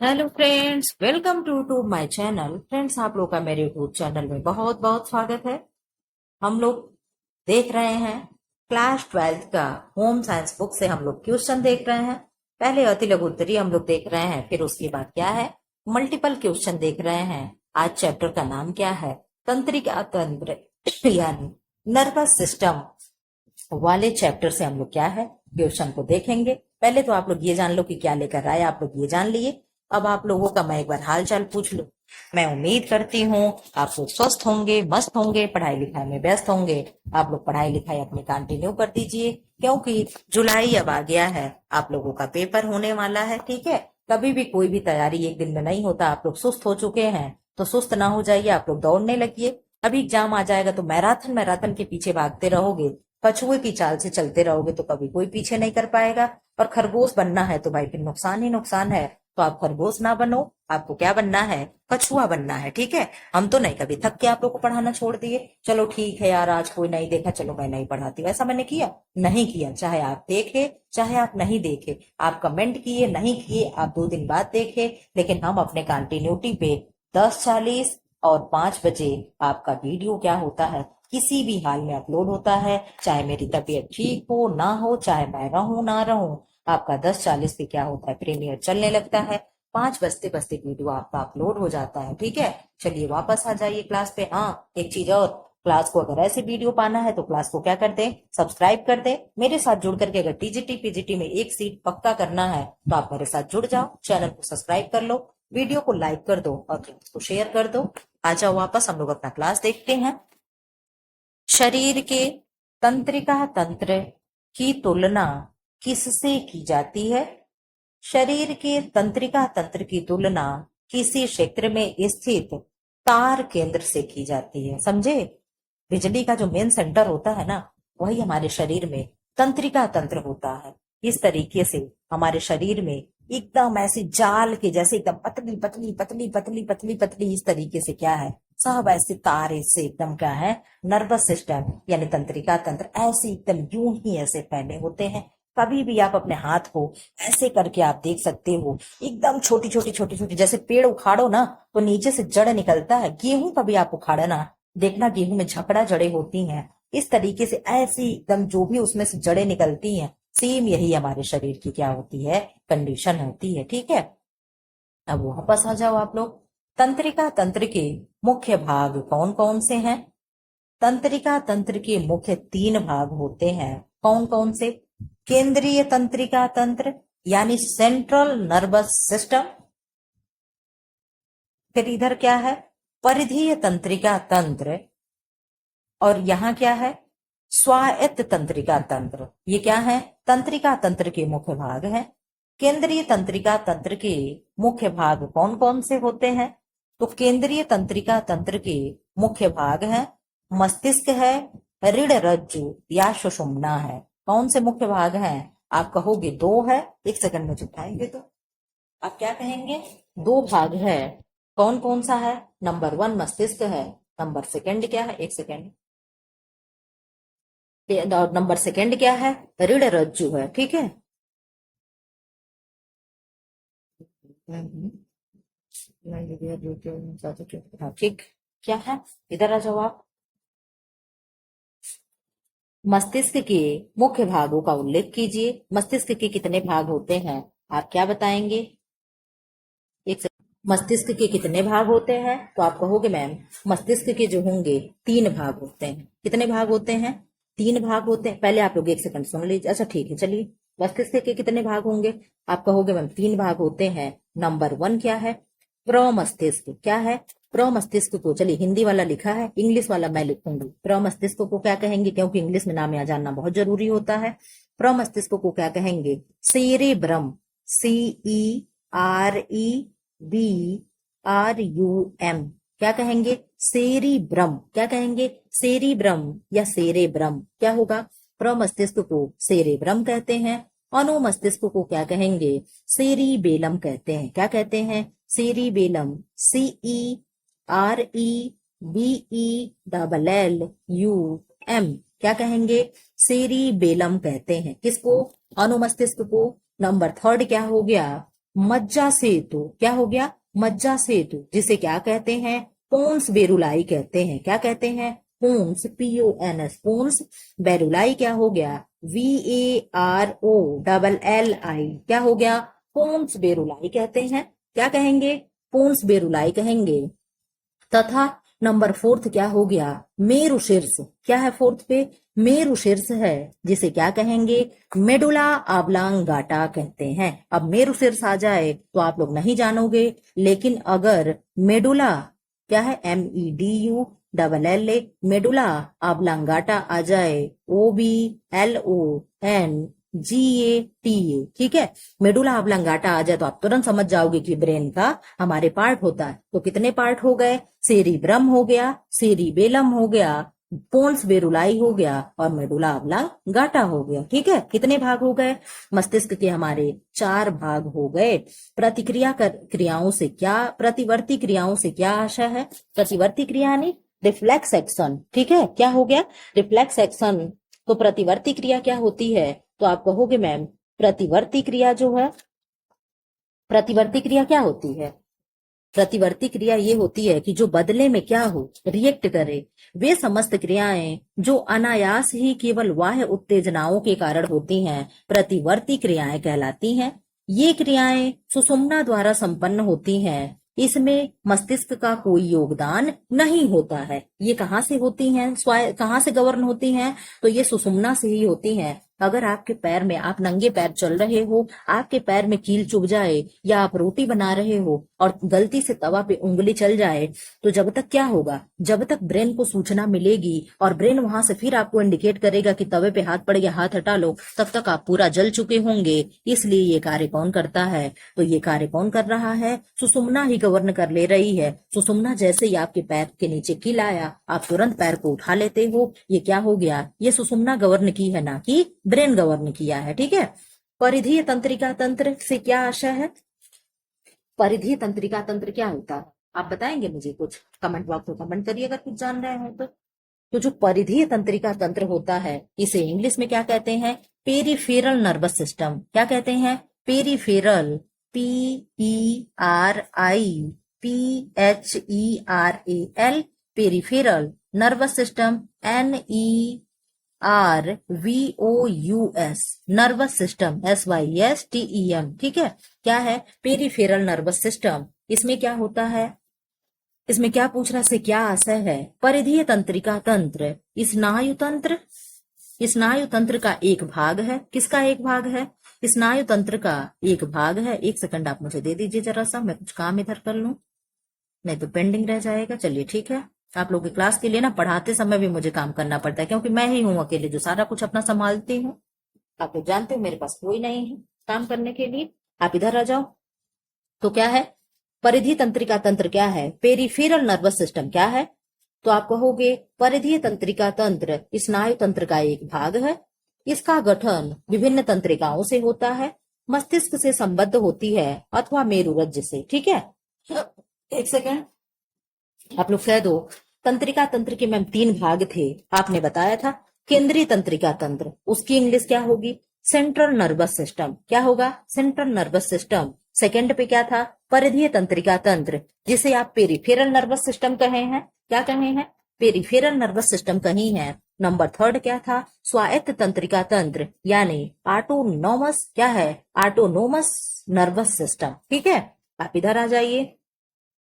Hello friends, welcome to my channel. Friends, आप लोग का मेरे यूट्यूब चैनल में बहुत बहुत स्वागत है। हम लोग देख रहे हैं क्लास 12th का होम साइंस बुक से हम लोग क्वेश्चन देख रहे हैं। पहले अति लघु उत्तरीय हम लोग देख रहे हैं, फिर उसके बाद क्या है, मल्टीपल क्वेश्चन देख रहे हैं। आज चैप्टर का नाम क्या है, तंत्रिका तंत्र यानी नर्वस सिस्टम वाले चैप्टर से हम लोग क्या है क्वेश्चन को देखेंगे। पहले तो आप लोग ये जान लो कि क्या लेकर आए, आप लोग ये जान लिए। अब आप लोगों का मैं एक बार हाल चाल पूछ लूं। मैं उम्मीद करती हूँ आप लोग स्वस्थ होंगे, मस्त होंगे, पढ़ाई लिखाई में व्यस्त होंगे। आप लोग पढ़ाई लिखाई अपनी कंटिन्यू कर दीजिए, क्योंकि जुलाई अब आ गया है, आप लोगों का पेपर होने वाला है। ठीक है, कभी भी कोई भी तैयारी एक दिन में नहीं होता। आप लोग सुस्त हो चुके हैं तो सुस्त ना हो जाइए, आप लोग दौड़ने लगिए। अभी एग्जाम आ जाएगा तो मैराथन मैराथन के पीछे भागते रहोगे, कछुए की चाल से चलते रहोगे तो कभी कोई पीछे नहीं कर पाएगा। और खरगोश बनना है तो भाई फिर नुकसान ही नुकसान है। तो आप खरगोश ना बनो, आपको क्या बनना है, कछुआ बनना है। ठीक है, हम तो नहीं कभी थक के आप लोग को पढ़ाना छोड़ दिए। चलो ठीक है यार, आज कोई नहीं देखा, चलो मैं नहीं पढ़ाती, वैसा मैंने किया नहीं किया। चाहे आप देखे चाहे आप नहीं देखे, आप कमेंट किए नहीं किए, आप 2 दिन बाद देखे, लेकिन हम अपने कंटिन्यूटी पे 10:40 और 5 बजे आपका वीडियो क्या होता है, किसी भी हाल में अपलोड होता है। चाहे मेरी तबीयत ठीक हो ना हो, चाहे मैं रहूं ना रहूं, आपका 10:40 पे क्या होता है, प्रीमियर चलने लगता है। 5 बजते बजते वीडियो आपका अपलोड हो जाता है। ठीक है, चलिए वापस आ जाइए क्लास पे। हाँ, एक चीज और, क्लास को अगर ऐसे वीडियो पाना है तो क्लास को क्या कर दे, सब्सक्राइब कर दे। मेरे साथ जुड़ करके अगर टीजीटी पीजीटी में एक सीट पक्का करना है तो आप मेरे साथ जुड़ जाओ, चैनल को सब्सक्राइब कर लो, वीडियो को लाइक कर दो और क्लास को शेयर कर दो। आ जाओ वापस, हम लोग अपना क्लास देखते हैं। शरीर के तंत्रिका तंत्र की तुलना किससे की जाती है? शरीर के तंत्रिका तंत्र की तुलना किसी क्षेत्र में स्थित तार केंद्र से की जाती है। समझे? बिजली का जो मेन सेंटर होता है ना, वही हमारे शरीर में तंत्रिका तंत्र होता है। इस तरीके से हमारे शरीर में एकदम ऐसी जाल के जैसे एकदम पतली पतली पतली पतली पतली पतली, इस तरीके से क्या है, सब ऐसे तार इससे एकदम क्या है, नर्वस सिस्टम यानी तंत्रिका तंत्र ऐसे एकदम यूं ही ऐसे फैले होते हैं। कभी भी आप अपने हाथ को ऐसे करके आप देख सकते हो, एकदम छोटी छोटी छोटी छोटी, जैसे पेड़ उखाड़ो ना तो नीचे से जड़ निकलता है। गेहूं कभी आप उखाड़े ना, देखना गेहूं में झकड़ा जड़ें होती हैं। इस तरीके से ऐसी एकदम जो भी उसमें से जड़ें निकलती हैं, सेम यही हमारे शरीर की क्या होती है, कंडीशन होती है। ठीक है, अब वापस आ जाओ आप लोग। तंत्रिका तंत्र के मुख्य भाग कौन कौन से हैं? तंत्रिका तंत्र के मुख्य 3 भाग होते हैं। कौन कौन से? केंद्रीय तंत्रिका तंत्र यानी सेंट्रल नर्वस सिस्टम। फिर इधर क्या है, परिधीय तंत्रिका तंत्र। और यहाँ क्या है, स्वायत्त तंत्रिका तंत्र। ये क्या है, तंत्रिका तंत्र के मुख्य भाग हैं। केंद्रीय तंत्रिका तंत्र के मुख्य भाग कौन कौन से होते हैं? तो केंद्रीय तंत्रिका तंत्र के मुख्य भाग हैं, मस्तिष्क है, रीढ़ रज्जु या सुषुम्ना है। कौन से मुख्य भाग हैं? आप कहोगे 2 है, 1 सेकंड में चुपाएंगे तो आप क्या कहेंगे, 2 भाग है। कौन कौन सा है? नंबर 1 मस्तिष्क है, नंबर सेकंड क्या है, 1 सेकंड, और नंबर सेकंड क्या है, रीढ़ रज्जु है। ठीक है, हाँ, ठीक, क्या है, इधर आ जाओ आप। मस्तिष्क के मुख्य भागों का उल्लेख कीजिए। मस्तिष्क के कितने भाग होते हैं, आप क्या बताएंगे? मस्तिष्क के कितने भाग होते हैं? तो आप कहोगे मैम मस्तिष्क के जो होंगे 3 भाग होते हैं। कितने भाग होते हैं? 3 भाग होते हैं। पहले आप लोग 1 सेकंड सुन लीजिए। अच्छा ठीक है, चलिए, मस्तिष्क के कितने भाग होंगे? आप कहोगे मैम 3 भाग होते हैं। नंबर 1 क्या है, प्रमस्तिष्क। क्या है, प्रमस्तिष्क को, चलिए हिंदी वाला लिखा है, इंग्लिश वाला मैं लिखूंगी। प्रमस्तिष्क को क्या कहेंगे, क्योंकि इंग्लिश में नाम यहाँ जानना बहुत जरूरी होता है। प्रमस्तिष्क को क्या कहेंगे, सेरेब्रम। CEREBRUM। क्या कहेंगे, सेरिब्रम। क्या कहेंगे, सेरिब्रम या सेरेब्रम। क्या होगा, प्रमस्तिष्क को सेरेब्रम कहते हैं। अनुमस्तिष्क को क्या कहेंगे, सेरिबेलम कहते हैं। क्या कहते हैं, सेरिबेलम। CEREBELLUM। क्या कहेंगे, सेरिबेलम कहते हैं। किसको, अनुमस्तिष्क को नंबर थर्ड क्या हो गया, मज्जा सेतु, क्या हो गया, मज्जा सेतु, जिसे क्या कहते हैं, पोन्स बेरुलाई कहते हैं, क्या कहते हैं, पोन्स, PONS, पोन्स बेरुलाई क्या हो गया, VAROLLI, क्या हो गया, पोन्स बेरुलाई कहते हैं, क्या कहेंगे, पोन्स बेरुलाई कहेंगे। तथा नंबर फोर्थ क्या हो गया, मेरु शीर्ष, क्या है फोर्थ पे, मेरु शीर्ष है, जिसे क्या कहेंगे, मेडुला ऑब्लांगाटा कहते हैं। अब मेरु शीर्ष आ जाए तो आप लोग नहीं जानोगे, लेकिन अगर मेडुला, क्या है, MEDULLA, मेडुला ऑब्लांगाटा आ जाए, OBLONGATA, ठीक है, मेडुला ऑब्लांगाटा आ जाए तो आप तुरंत समझ जाओगे कि ब्रेन का हमारे पार्ट होता है। तो कितने पार्ट हो गए, सेरिब्रम हो गया, सेरिबेलम हो गया, पोन्स बेरुलाई हो गया और मेडुला ऑब्लांगाटा हो गया। ठीक है, कितने भाग हो गए, मस्तिष्क के हमारे 4 भाग हो गए। क्रियाओं से क्या, प्रतिवर्ती क्रियाओं से क्या आशा है, प्रतिवर्ती क्रिया यानी रिफ्लेक्स एक्शन, ठीक है, क्या हो गया, रिफ्लेक्स एक्शन। तो प्रतिवर्ती क्रिया क्या होती है, तो आप कहोगे मैम प्रतिवर्ती क्रिया जो है, प्रतिवर्ती क्रिया क्या होती है, प्रतिवर्ती क्रिया ये होती है कि जो बदले में क्या हो, रिएक्ट करे, वे समस्त क्रियाएं जो अनायास ही केवल बाह्य उत्तेजनाओं के कारण होती हैं प्रतिवर्ती क्रियाएं कहलाती हैं। ये क्रियाएं सुषुम्ना द्वारा संपन्न होती हैं, इसमें मस्तिष्क का कोई योगदान नहीं होता है। ये कहाँ से होती हैं, कहाँ से गवर्न होती हैं, तो ये सुषुम्ना से ही होती हैं। अगर आपके पैर में, आप नंगे पैर चल रहे हो, आपके पैर में कील चुभ जाए, या आप रोटी बना रहे हो और गलती से तवा पे उंगली चल जाए, तो जब तक क्या होगा, जब तक ब्रेन को सूचना मिलेगी और ब्रेन वहां से फिर आपको इंडिकेट करेगा कि तवे पे हाथ पड़ गया, हाथ हटा लो, तब तक आप पूरा जल चुके होंगे। इसलिए ये कार्य कौन करता है, तो ये कार्य कौन कर रहा है, सुषुम्ना ही गवर्न कर ले रही है। सुषुम्ना जैसे ही आपके पैर के नीचे कील आया, आप तुरंत पैर को उठा लेते हो, ये क्या हो गया, ये सुषुम्ना गवर्न की है, ना कि ब्रेन गवर्न किया है। ठीक है, परिधीय तंत्रिका तंत्र से क्या आशा है, परिधीय तंत्रिका तंत्र क्या होता है, आप बताएंगे मुझे कुछ, कमेंट बॉक्स में कमेंट करिए अगर कुछ जान रहे हैं तो। जो परिधीय तंत्रिका तंत्र होता है, इसे इंग्लिश में क्या कहते हैं, पेरिफेरल नर्वस सिस्टम, क्या कहते हैं, peripheral, PERIPHERAL, peripheral nervous system, NERVOUS, nervous system, SYSTEM, ठीक है, क्या है, पेरिफेरल नर्वस सिस्टम। इसमें क्या होता है, इसमें क्या पूछ रहा है, क्या आशय है, परिधीय तंत्रिका तंत्र स्नायु तंत्र, स्नायु तंत्र का एक भाग है, किसका एक भाग है, स्नायु तंत्र का एक भाग है। एक सेकंड आप मुझे दे दीजिए जरा सा, मैं कुछ काम इधर कर लूं, नहीं तो पेंडिंग रह जाएगा। चलिए ठीक है, आप लोगों की क्लास के लिए ना पढ़ाते समय भी मुझे काम करना पड़ता है, क्योंकि मैं ही हूँ अकेले जो सारा कुछ अपना संभालती हूँ। आप लोग जानते हो मेरे पास कोई नहीं है काम करने के लिए। आप इधर आ जाओ। तो क्या है, परिधीय तंत्रिका तंत्र क्या है, पेरिफेरल नर्वस सिस्टम क्या है, तो आप कहोगे परिधीय तंत्रिका तंत्र स्नायु तंत्र का एक भाग है। इसका गठन विभिन्न तंत्रिकाओं से होता है, मस्तिष्क से संबद्ध होती है अथवा मेरुरज्ज से। ठीक है, एक सेकेंड आप लोग कह दो, तंत्रिका तंत्र के मैम 3 भाग थे, आपने बताया था। केंद्रीय तंत्रिका तंत्र, उसकी इंग्लिश क्या होगी, सेंट्रल नर्वस सिस्टम, क्या होगा, सेंट्रल नर्वस सिस्टम। सेकंड पे क्या था, परिधीय तंत्रिका तंत्र, जिसे आप पेरिफेरल नर्वस सिस्टम कहे हैं, क्या कहे हैं, पेरिफेरल नर्वस सिस्टम कही है। नंबर थर्ड क्या था, स्वायत्त तंत्रिका तंत्र, यानी ऑटोनोमस, क्या है, ऑटोनोमस नर्वस सिस्टम। ठीक है, आप इधर आ जाइए।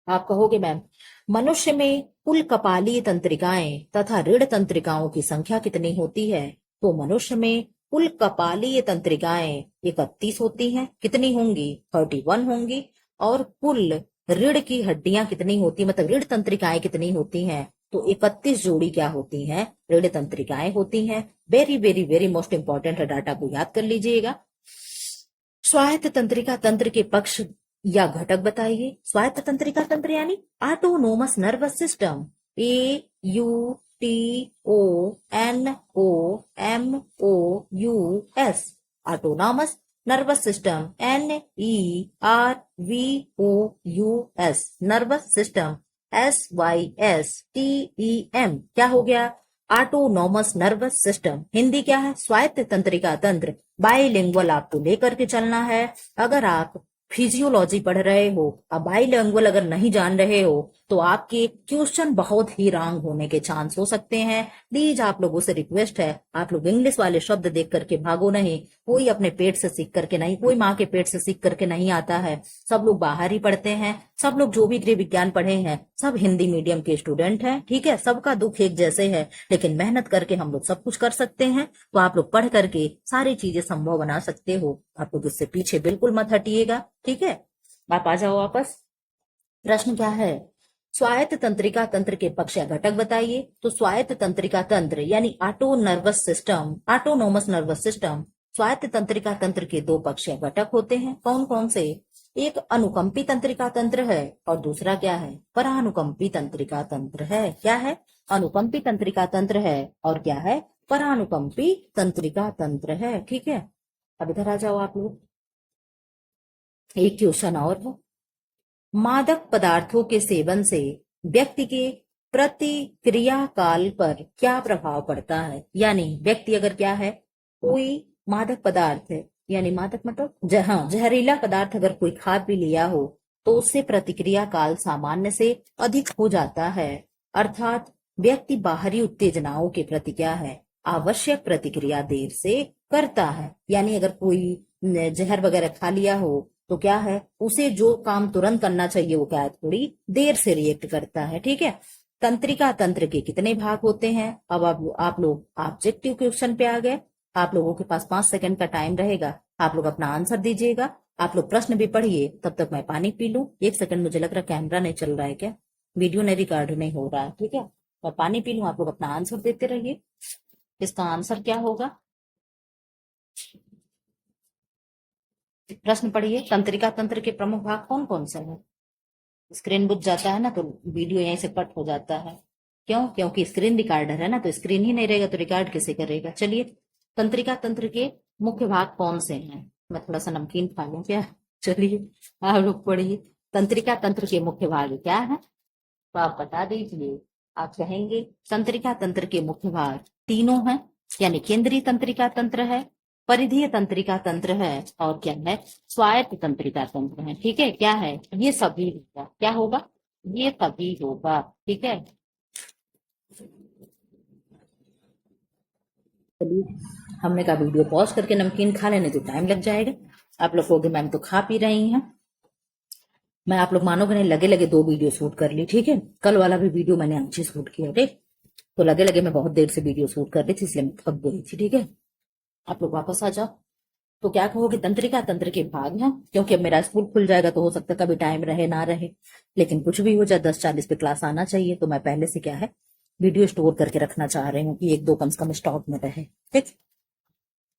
आप कहोगे मैम मनुष्य में कुल कपालीय तंत्रिकाएं तथा रीढ़ तंत्रिकाओं की संख्या कितनी होती है, तो मनुष्य में कुल कपालीय तंत्रिकाएं 31 होती हैं, कितनी होंगी, 31 होंगी। और कुल रीढ़ की हड्डियां कितनी होती, मतलब रीढ़ तंत्रिकाएं कितनी होती हैं, तो 31 जोड़ी क्या होती हैं, रीढ़ तंत्रिकाएं होती हैं। Very very very most important है, डाटा को याद कर लीजिएगा। स्वायत्त तंत्रिका तंत्र के पक्ष या घटक बताइए। स्वायत्त तंत्रिका तंत्र यानी autonomous nervous system, AUTONOMOUS, autonomous nervous system, NERVOUS, nervous system, SYSTEM, क्या हो गया, ऑटोनॉमस नर्वस सिस्टम, हिंदी क्या है, स्वायत्त तंत्रिका तंत्र। बाइलिंगुअल आपको लेकर के चलना है। अगर आप फिजियोलॉजी पढ़ रहे हो, अब बाइलिंगुअल अगर नहीं जान रहे हो तो आपके क्वेश्चन बहुत ही रॉन्ग होने के चांस हो सकते हैं। प्लीज आप लोगों से रिक्वेस्ट है, आप लोग इंग्लिश वाले शब्द देख करके भागो नहीं। कोई अपने पेट से सीख करके नहीं, कोई माँ के पेट से सीख करके नहीं आता है। सब लोग बाहर ही पढ़ते हैं। सब लोग जो भी गृह विज्ञान पढ़े हैं सब हिंदी मीडियम के स्टूडेंट हैं, ठीक है। सबका दुख एक जैसे है, लेकिन मेहनत करके हम लोग सब कुछ कर सकते हैं। तो आप लोग पढ़ करके सारी चीजें संभव बना सकते हो। आप लोग इससे पीछे बिल्कुल मत हटिएगा, ठीक है। आप आ जाओ वापस। प्रश्न क्या है, स्वायत्त तंत्रिका तंत्र के पक्ष या घटक बताइए। तो स्वायत्त तंत्रिका तंत्र यानी ऑटोनोमस नर्वस सिस्टम, स्वायत्त तंत्रिका तंत्र के दो पक्ष या घटक होते हैं। कौन कौन से, एक अनुकंपी तंत्रिका तंत्र है और दूसरा क्या है, परानुकंपी तंत्रिका तंत्र है। क्या है, अनुकंपी तंत्रिका तंत्र है और क्या है, परानुकंपी तंत्रिका तंत्र है, ठीक है। अब इधर आ जाओ आप लोग, एक क्वेश्चन और है। मादक पदार्थों के सेवन से व्यक्ति के प्रतिक्रिया काल पर क्या प्रभाव पड़ता है। यानी व्यक्ति अगर क्या है, कोई मादक पदार्थ है, यानी मादक मतलब जहरीला पदार्थ अगर कोई खा पी लिया हो तो उससे प्रतिक्रिया काल सामान्य से अधिक हो जाता है। अर्थात व्यक्ति बाहरी उत्तेजनाओं के प्रति क्या है, आवश्यक प्रतिक्रिया देर से करता है। यानी अगर कोई जहर वगैरह खा लिया हो तो क्या है, उसे जो काम तुरंत करना चाहिए वो क्या है, थोड़ी देर से रिएक्ट करता है, ठीक है। तंत्रिका तंत्र के कितने भाग होते हैं। अब आप लोग ऑब्जेक्टिव क्वेश्चन पे आ गए। आप लोगों के पास 5 सेकंड का टाइम रहेगा, आप लोग अपना आंसर दीजिएगा। आप लोग प्रश्न भी पढ़िए, तब तक मैं पानी पी लूं। 1 सेकंड, मुझे लग रहा है कैमरा नहीं चल रहा है क्या, वीडियो नहीं रिकॉर्ड नहीं हो रहा है, ठीक है। मैं पानी पी लूं, आप लोग अपना आंसर देते रहिए। इसका आंसर क्या होगा, प्रश्न पढ़िए। तंत्रिका तंत्र के प्रमुख भाग कौन कौन से हैं। स्क्रीन बुझ जाता है ना तो वीडियो यहीं से कट हो जाता है। क्यों, क्योंकि स्क्रीन रिकॉर्डर है ना, तो स्क्रीन ही नहीं रहेगा तो रिकॉर्ड कैसे करेगा। चलिए, तंत्रिका तंत्र के मुख्य भाग कौन से हैं। मैं थोड़ा सा नमकीन खा लूं क्या। चलिए आप लोग पढ़िए, तंत्रिका तंत्र के मुख्य भाग क्या है, तो आप बता दीजिए। आप कहेंगे तंत्रिका तंत्र के मुख्य भाग तीनों हैं, यानी केंद्रीय तंत्रिका तंत्र है, परिधीय तंत्रिका तंत्र है और क्या है, स्वायत्त तंत्रिका तंत्र है, ठीक है। क्या है, ये सभी होगा, क्या होगा, ये सभी होगा, ठीक है। चलिए, हमने कहा वीडियो पॉज करके नमकीन खा लेने तो टाइम लग जाएगा। आप लोग कहोगे मैम तो खा पी रही हैं। मैं, आप लोग मानोगे नहीं, लगे लगे 2 वीडियो शूट कर ली, ठीक है। कल वाला भी वीडियो मैंने अच्छी शूट किया, ठीक। तो लगे लगे मैं बहुत देर से वीडियो शूट कर रही थी, इसलिए मैं थक गई थी, ठीक है। आप लोग वापस आ जाओ। तो क्या कहोगे, तंत्रिका तंत्र के भाग हैं, क्योंकि अब मेरा स्कूल खुल जाएगा तो हो सकता है कभी टाइम रहे ना रहे, लेकिन कुछ भी हो जाए 10:40 पे क्लास आना चाहिए। तो मैं पहले से क्या है, वीडियो स्टोर करके रखना चाह रही हूँ कि 1-2 कम से कम स्टॉक में रहे, ठीक।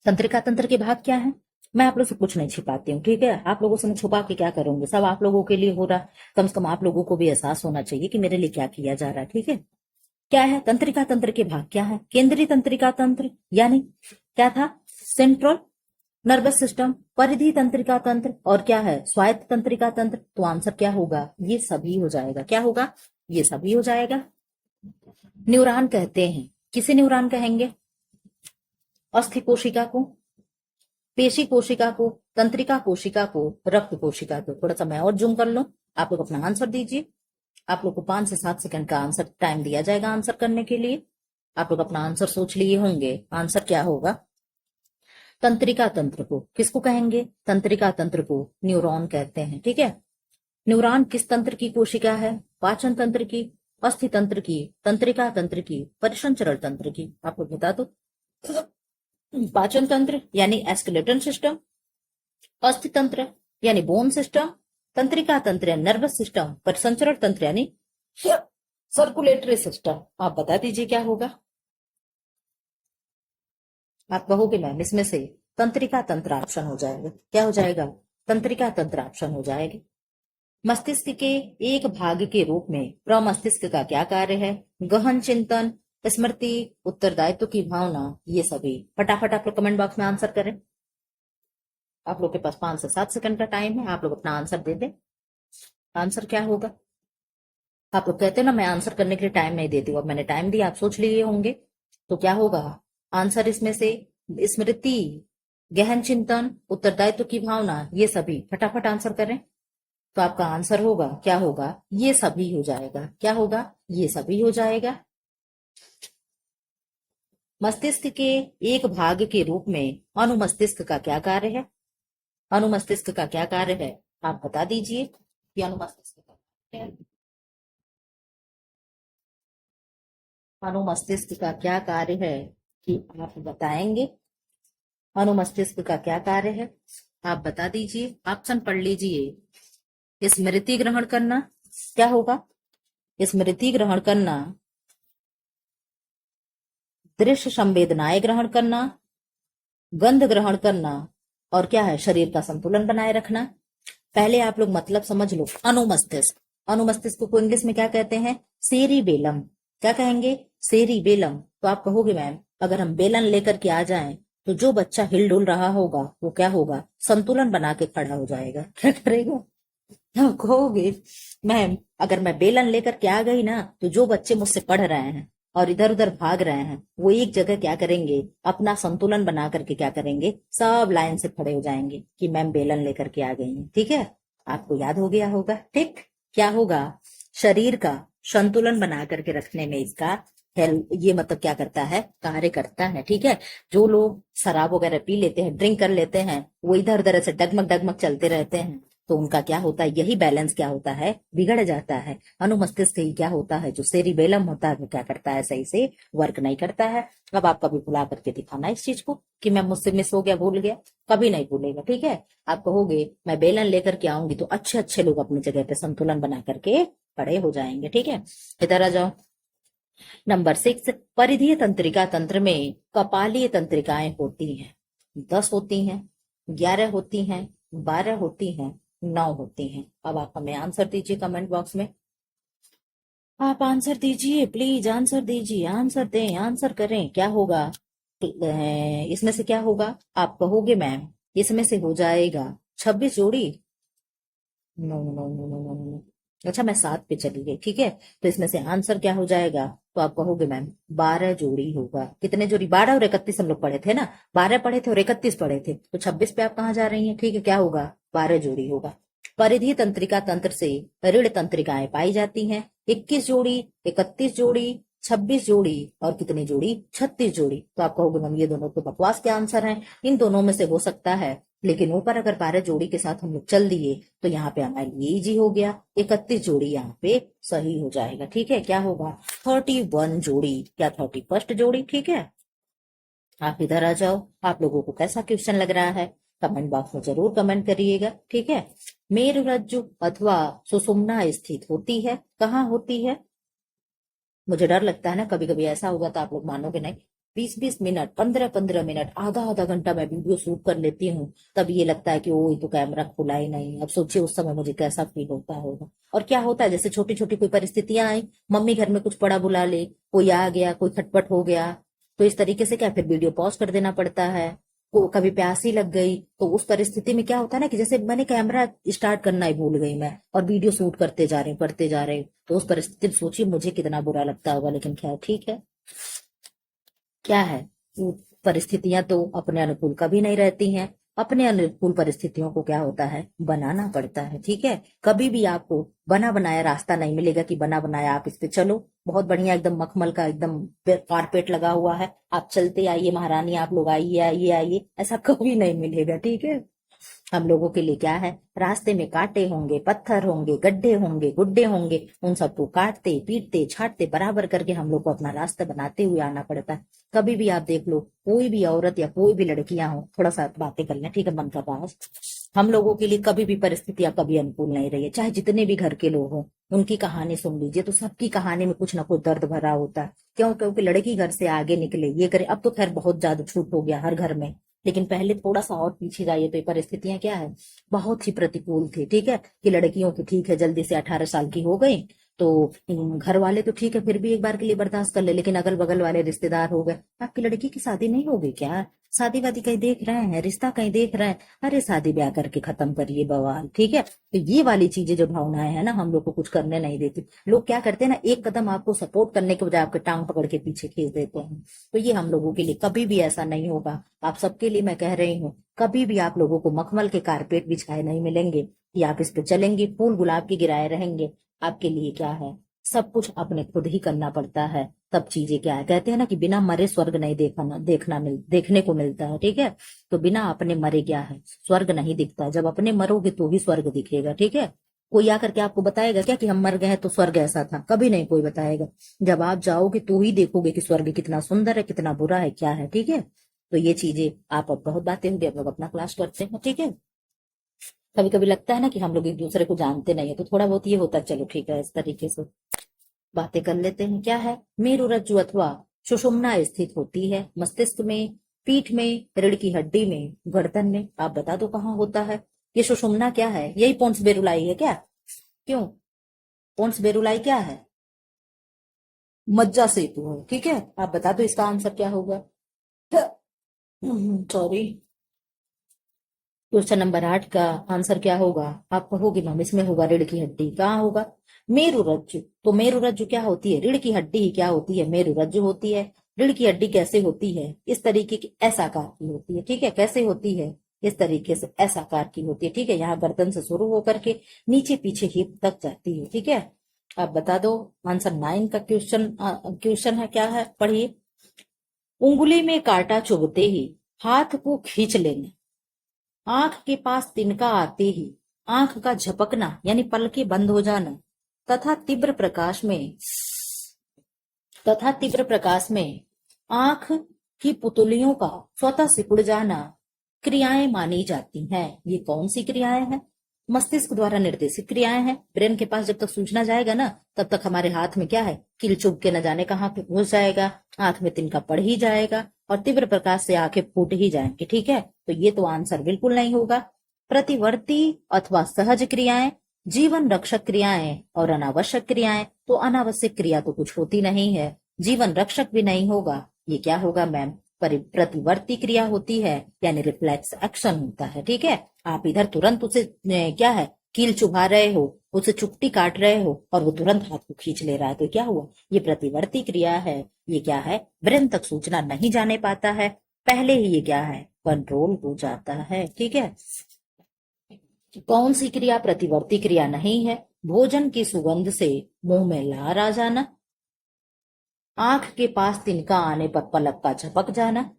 तंत्रिका तंत्र के भाग क्या है, मैं आप लोग से कुछ नहीं छिपाती हूँ, ठीक है। आप लोगों से मैं छुपा के क्या करूंगी, सब आप लोगों के लिए हो रहा है। कम से कम आप लोगों को भी एहसास होना चाहिए कि मेरे लिए क्या किया जा रहा है, ठीक है। क्या है, तंत्रिका तंत्र के भाग क्या है, केंद्रीय तंत्रिका तंत्र यानी क्या था, सेंट्रल नर्वस सिस्टम, परिधि तंत्रिका तंत्र और क्या है, स्वायत्त तंत्रिका तंत्र। तो आंसर क्या होगा, ये सभी हो जाएगा। क्या होगा, ये सभी हो जाएगा। न्यूरॉन कहते हैं, किसे न्यूरॉन कहेंगे, अस्थि कोशिका को, पेशी कोशिका को, तंत्रिका कोशिका को, रक्त कोशिका को। थोड़ा सा मैं और जूम कर लूं, आप लोग अपना आंसर दीजिए। आप लोग को 5 से 7 सेकंड का आंसर टाइम दिया जाएगा आंसर करने के लिए। आप लोग अपना आंसर सोच लिए होंगे, आंसर क्या होगा। तंत्रिका तंत्र को किसको कहेंगे, तंत्रिका तंत्र को न्यूरॉन कहते हैं, ठीक है। न्यूरॉन किस तंत्र की कोशिका है, पाचन तंत्र की, अस्थि तंत्र की, तंत्रिका तंत्र की, परिसंचरण तंत्र की। आप लोग बता दो। पाचन तंत्र यानी एस्केलेटन सिस्टम, अस्थि तंत्र यानी बोन सिस्टम, तंत्रिका तंत्र यानी नर्वस सिस्टम, परिसंचरण तंत्र यानी सर्कुलेटरी सिस्टम। आप बता दीजिए क्या होगा। आप कहोगे मैम इसमें से तंत्रिका तंत्र ऑप्शन हो जाएगा। क्या हो जाएगा, तंत्रिका तंत्र ऑप्शन हो जाएगा। मस्तिष्क के एक भाग के रूप में प्रमस्तिष्क का क्या कार्य है, गहन चिंतन, स्मृति, उत्तरदायित्व की भावना, ये सभी। फटाफट आप लोग कमेंट बॉक्स में आंसर करें। आप लोग के पास 5 से 7 सेकंड का टाइम है, आप लोग अपना आंसर दे दें। आंसर क्या होगा, आप लोग कहते हैं ना मैं आंसर करने के लिए टाइम नहीं देती हूँ, अब मैंने टाइम दिया, आप सोच लिए होंगे। तो क्या होगा आंसर इसमें से? स्मृति, गहन चिंतन, उत्तरदायित्व की भावना, ये सभी। फटाफट आंसर करें। तो आपका आंसर होगा, क्या होगा? ये सभी हो जाएगा। क्या होगा? ये सभी हो जाएगा। मस्तिष्क के एक भाग के रूप में अनुमस्तिष्क का क्या कार्य है? अनुमस्तिष्क का क्या कार्य है? आप बता दीजिए कि अनुमस्तिष्क का क्या कार्य है। अनुमस्तिष्क का क्या कार्य है कि आप बताएंगे? अनुमस्तिष्क का क्या कार्य है? आप बता दीजिए, ऑप्शन पढ़ लीजिए। स्मृति ग्रहण करना, क्या होगा? स्मृति ग्रहण करना, दृश्य संवेदनाएं ग्रहण करना, गंध ग्रहण करना, और क्या है? शरीर का संतुलन बनाए रखना। पहले आप लोग मतलब समझ लो। अनुमस्तिष्क, अनुमस्तिष्क को इंग्लिश में क्या कहते हैं? सेरिबेलम। क्या कहेंगे? सेरिबेलम। तो आप कहोगे मैम अगर हम बेलन लेकर के आ जाएं तो जो बच्चा हिल डुल रहा होगा वो क्या होगा? संतुलन बना के खड़ा हो जाएगा। क्या करेगा? आप कहोगे मैम अगर मैं बेलन लेकर के आ गई ना तो जो बच्चे मुझसे पढ़ रहे हैं और इधर उधर भाग रहे हैं वो एक जगह क्या करेंगे? अपना संतुलन बना करके क्या करेंगे? सब लाइन से खड़े हो जाएंगे कि मैम बेलन लेकर के आ गई हैं। ठीक है, आपको याद हो गया होगा। ठीक, क्या होगा? शरीर का संतुलन बना करके रखने में इसका हेल्प, ये मतलब क्या करता है? कार्य करता है। ठीक है, जो लोग शराब वगैरह पी लेते हैं, ड्रिंक कर लेते हैं, वो इधर उधर ऐसे डगमग डगमग चलते रहते हैं, तो उनका क्या होता है? यही बैलेंस क्या होता है? बिगड़ जाता है। अनुमस्तिष्क ही क्या होता है? जो सेरिबेलम होता है वो क्या करता है? सही से वर्क नहीं करता है। अब आप कभी भुला करके दिखाना इस चीज को कि मैं मुझसे मिस हो गया, भूल गया। कभी नहीं भूलेगा। ठीक है, आप कहोगे मैं बेलन लेकर के आऊंगी तो अच्छे अच्छे लोग अपनी जगह पे संतुलन बना करके खड़े हो जाएंगे। ठीक है, इधर आ जाओ। नंबर 6, परिधीय तंत्रिका तंत्र में कपालीय तंत्रिकाएं होती हैं। 10 होती हैं, 11 होती हैं, 12 होती हैं, 9 होती हैं। अब आप हमें आंसर दीजिए कमेंट बॉक्स में। आप आंसर दीजिए प्लीज, आंसर दीजिए, आंसर दें, आंसर करें। क्या होगा? इसमें से क्या होगा? आप कहोगे मैम इसमें से हो जाएगा 26 जोड़ी। No no no no no no. अच्छा मैं 7 पे चली गई। ठीक है, तो इसमें से आंसर क्या हो जाएगा? तो आप कहोगे मैम 12 जोड़ी होगा। कितने जोड़ी? 12 और 31 हम लोग पढ़े थे ना। 12 पढ़े थे और 31 पढ़े थे, तो 26 पे आप कहाँ जा रही हैं? ठीक है, क्या होगा? 12 जोड़ी होगा। परिधीय तंत्रिका तंत्र से ऋण तंत्रिकाएं पाई जाती हैं। 21 जोड़ी, 31 जोड़ी, 26 जोड़ी और कितनी जोड़ी? 36 जोड़ी। तो आप कहोगे मैम ये दोनों तो बकवास के आंसर हैं, इन दोनों में से हो सकता है, लेकिन ऊपर अगर 12 जोड़ी के साथ हम लोग चल दिए तो यहाँ पे हमारे लिए इजी हो गया। 31 जोड़ी यहाँ पे सही हो जाएगा। ठीक है, क्या होगा? 31 जोड़ी या 31st जोड़ी। ठीक है, आप इधर आ जाओ। आप लोगों को कैसा क्वेश्चन लग रहा है कमेंट बॉक्स में जरूर कमेंट करिएगा। ठीक है, मेरुरज्जु अथवा सुषुम्ना स्थित होती है, कहाँ होती है? मुझे डर लगता है ना कभी कभी ऐसा होगा तो आप लोग मानोगे नहीं। 20-20 मिनट, 15-15 मिनट, आधा आधा घंटा मैं वीडियो शूट कर लेती हूँ, तब ये लगता है कि ओ ये तो कैमरा खुला ही नहीं। अब सोचिए उस समय मुझे कैसा फील होता होगा। और क्या होता है, जैसे छोटी छोटी कोई परिस्थितियां आई, मम्मी घर में कुछ पड़ा बुला ले, कोई आ गया, कोई खटपट हो गया, तो इस तरीके से क्या फिर वीडियो पॉज कर देना पड़ता है। को कभी प्यास ही लग गई तो उस परिस्थिति में क्या होता है ना कि जैसे मैंने कैमरा स्टार्ट करना ही भूल गई मैं और वीडियो शूट करते जा रही हूँ, करते जा रहे हूँ, तो उस परिस्थिति में सोचिए मुझे कितना बुरा लगता होगा। लेकिन क्या ठीक है, क्या है, वो परिस्थितियां तो अपने अनुकूल कभी नहीं रहती हैं। अपने अनुकूल परिस्थितियों को क्या होता है? बनाना पड़ता है। ठीक है, कभी भी आपको बना बनाया रास्ता नहीं मिलेगा कि बना बनाया आप इस पे चलो, बहुत बढ़िया एकदम मखमल का एकदम कारपेट लगा हुआ है, आप चलते आइए महारानी, आप लोग आइए आइए आइए, ऐसा कभी नहीं मिलेगा। ठीक है, हम लोगों के लिए क्या है? रास्ते में कांटे होंगे, पत्थर होंगे, गड्ढे होंगे, गुड्डे होंगे, उन सबको काटते पीटते छाटते बराबर करके हम लोग को अपना रास्ता बनाते हुए आना पड़ता है। कभी भी आप देख लो, कोई भी औरत या कोई भी लड़कियां हो, थोड़ा सा बातें कर लें, ठीक है, मन का बात, हम लोगों के लिए कभी भी परिस्थितियां कभी अनुकूल नहीं रही है। चाहे जितने भी घर के लोग हों, उनकी कहानी सुन लीजिए तो सबकी कहानी में कुछ ना कुछ दर्द भरा होता है। क्यों? क्योंकि लड़की घर से आगे निकले, ये करे। अब तो खैर बहुत ज्यादा छूट हो गया हर घर में, लेकिन पहले थोड़ा सा और पीछे जाइए तो ये परिस्थितियां क्या है? बहुत ही प्रतिकूल थी। ठीक है, कि लड़कियों की ठीक है जल्दी से 18 साल की हो गई तो घर वाले तो ठीक है, फिर भी एक बार के लिए बर्दाश्त कर ले, लेकिन अगल बगल वाले रिश्तेदार हो गए, आपकी लड़की की शादी नहीं होगी क्या, शादी वादी कहीं देख रहे हैं, रिश्ता कहीं देख रहे हैं, अरे शादी ब्याह करके खत्म करिए बवाल, ठीक है। तो ये वाली चीजें जो भावनाएं है ना, हम लोग को कुछ करने नहीं देती। लोग क्या करते हैं ना, एक कदम आपको सपोर्ट करने के बजाय आपके टांग पकड़ के पीछे खींच देते हैं। तो ये हम लोगों के लिए कभी भी ऐसा नहीं होगा। आप सबके लिए मैं कह रही हूँ, कभी भी आप लोगों को मखमल के कारपेट बिछाए नहीं मिलेंगे कि आप इस पे चलेंगे, फूल गुलाब के गिराए रहेंगे। आपके लिए क्या है, सब कुछ अपने खुद ही करना पड़ता है, तब चीजें क्या है, कहते हैं ना कि बिना मरे स्वर्ग नहीं देखने को मिलता है, ठीक है। तो बिना अपने मरे क्या है, स्वर्ग नहीं दिखता, जब अपने मरोगे तो ही स्वर्ग दिखेगा, ठीक है। कोई आकर के आपको बताएगा क्या कि हम मर गए हैं तो स्वर्ग ऐसा था, कभी नहीं कोई बताएगा। जब आप जाओगे तो ही देखोगे कि स्वर्ग कितना सुंदर है, कितना बुरा है, क्या है, ठीक है। तो ये चीजें आप, अब बहुत बातें होंगी, अब लोग अपना क्लास करते हैं, ठीक है। कभी कभी लगता है ना कि हम लोग एक दूसरे को जानते नहीं है, तो थोड़ा बहुत ये होता है, चलो ठीक है, इस तरीके से बातें कर लेते हैं। क्या है, मेरुरज्जु अथवा सुषुम्ना स्थित होती है मस्तिष्क में, पीठ में, रीढ़ की हड्डी में, गर्दन में। आप बता दो कहाँ होता है ये सुषुम्ना, क्या है, यही पोन्स बेरुलाई है क्या, क्यों, पोन्स बेरुलाई क्या है, मज्जा सेतु है, ठीक है। आप बता दो इसका आंसर क्या होगा। सॉरी, क्वेश्चन नंबर 8 का आंसर क्या होगा, आप कहोगे मैम इसमें होगा रीढ़ की हड्डी, कहाँ होगा, मेरुरज्जु। तो मेरुरज्जु क्या होती है, रीढ़ की हड्डी ही क्या होती है, मेरुरज्जु होती है। रीढ़ की हड्डी कैसे होती है, इस तरीके की, एस आकार की होती है, ठीक है। कैसे होती है, इस तरीके से एस आकार की होती है, ठीक है। यहाँ गर्दन से शुरू होकर के नीचे पीछे हिप तक जाती है, ठीक है। आप बता दो आंसर 9 का क्वेश्चन है, क्या है, पढ़िए। उंगली में कांटा चुभते ही हाथ को खींच लेना, आंख के पास तिनका आते ही आंख का झपकना यानी पलकें बंद हो जाना, तथा तीव्र प्रकाश में आंख की पुतलियों का स्वतः सिकुड़ जाना क्रियाएं मानी जाती हैं। ये कौन सी क्रियाएं हैं, मस्तिष्क द्वारा निर्देशित क्रियाएं हैं। ब्रेन के पास जब तक सूचना जाएगा ना, तब तक हमारे हाथ में क्या है, कील चुभ के न जाने कहाँ पे घुस जाएगा, आंख में तिनका पड़ ही जाएगा, और तीव्र प्रकाश से आंखें फूट ही जाएंगी, ठीक है। तो ये तो आंसर बिल्कुल नहीं होगा। प्रतिवर्ती अथवा सहज क्रियाएं, जीवन रक्षक क्रियाएं और अनावश्यक क्रियाएं। तो अनावश्यक क्रिया तो कुछ होती नहीं है, जीवन रक्षक भी नहीं होगा। ये क्या होगा मैम, प्रतिवर्ती क्रिया होती है, यानी रिफ्लेक्स एक्शन होता है, ठीक है। आप इधर तुरंत उसे क्या है, कील चुभा रहे हो, उसे चुपटी काट रहे हो, और वो तुरंत हाथ को खींच ले रहा है, तो क्या हुआ, ये प्रतिवर्ती क्रिया है। ये क्या है, ब्रेन तक सूचना नहीं जाने पाता है, पहले ही ये क्या है, कंट्रोल हो जाता है, ठीक है। कौन सी क्रिया प्रतिवर्ती क्रिया नहीं है, भोजन की सुगंध से मुंह में लार आ जाना, आंख के पास तिनका आने पर पलक का झपक जाना,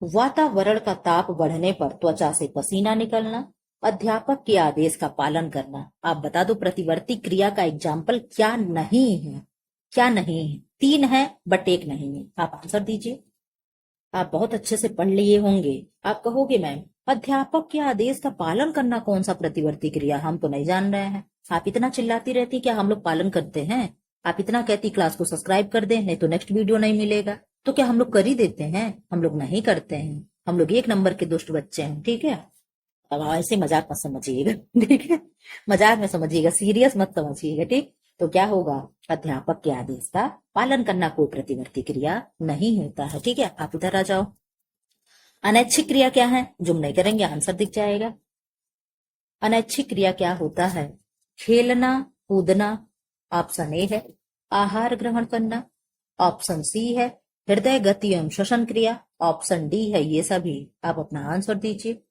वातावरण का ताप बढ़ने पर त्वचा से पसीना निकलना, अध्यापक के आदेश का पालन करना। आप बता दो प्रतिवर्ती क्रिया का एग्जाम्पल क्या नहीं है, क्या नहीं है, 3 है बट 1 नहीं है, आप आंसर दीजिए। आप बहुत अच्छे से पढ़ लिए होंगे, आप कहोगे मैम अध्यापक के आदेश का पालन करना कौन सा प्रतिवर्ती क्रिया, हम तो नहीं जान रहे हैं। आप इतना चिल्लाती रहती, क्या हम लोग पालन करते हैं, आप इतना कहती क्लास को सब्सक्राइब कर दें, नहीं तो नेक्स्ट वीडियो नहीं मिलेगा, तो क्या हम लोग कर ही देते हैं, हम लोग नहीं करते हैं, हम लोग 1 नंबर के दुष्ट बच्चे हैं, ठीक है। अब ऐसे मजाक मत समझिएगा, ठीक है, मजाक में समझिएगा, सीरियस मत समझिएगा, ठीक। तो क्या होगा, अध्यापक के आदेश का पालन करना कोई प्रतिवर्ती क्रिया नहीं होता है, ठीक है। आप इधर आ जाओ, अनैच्छिक क्रिया क्या है, जुम नहीं करेंगे आंसर दिख जाएगा। अनैच्छिक क्रिया क्या होता है, खेलना कूदना, ऑप्शन ए है, आहार ग्रहण करना, ऑप्शन सी है, हृदय गति एवं श्वसन क्रिया, ऑप्शन डी है ये सभी। आप अपना आंसर दीजिए,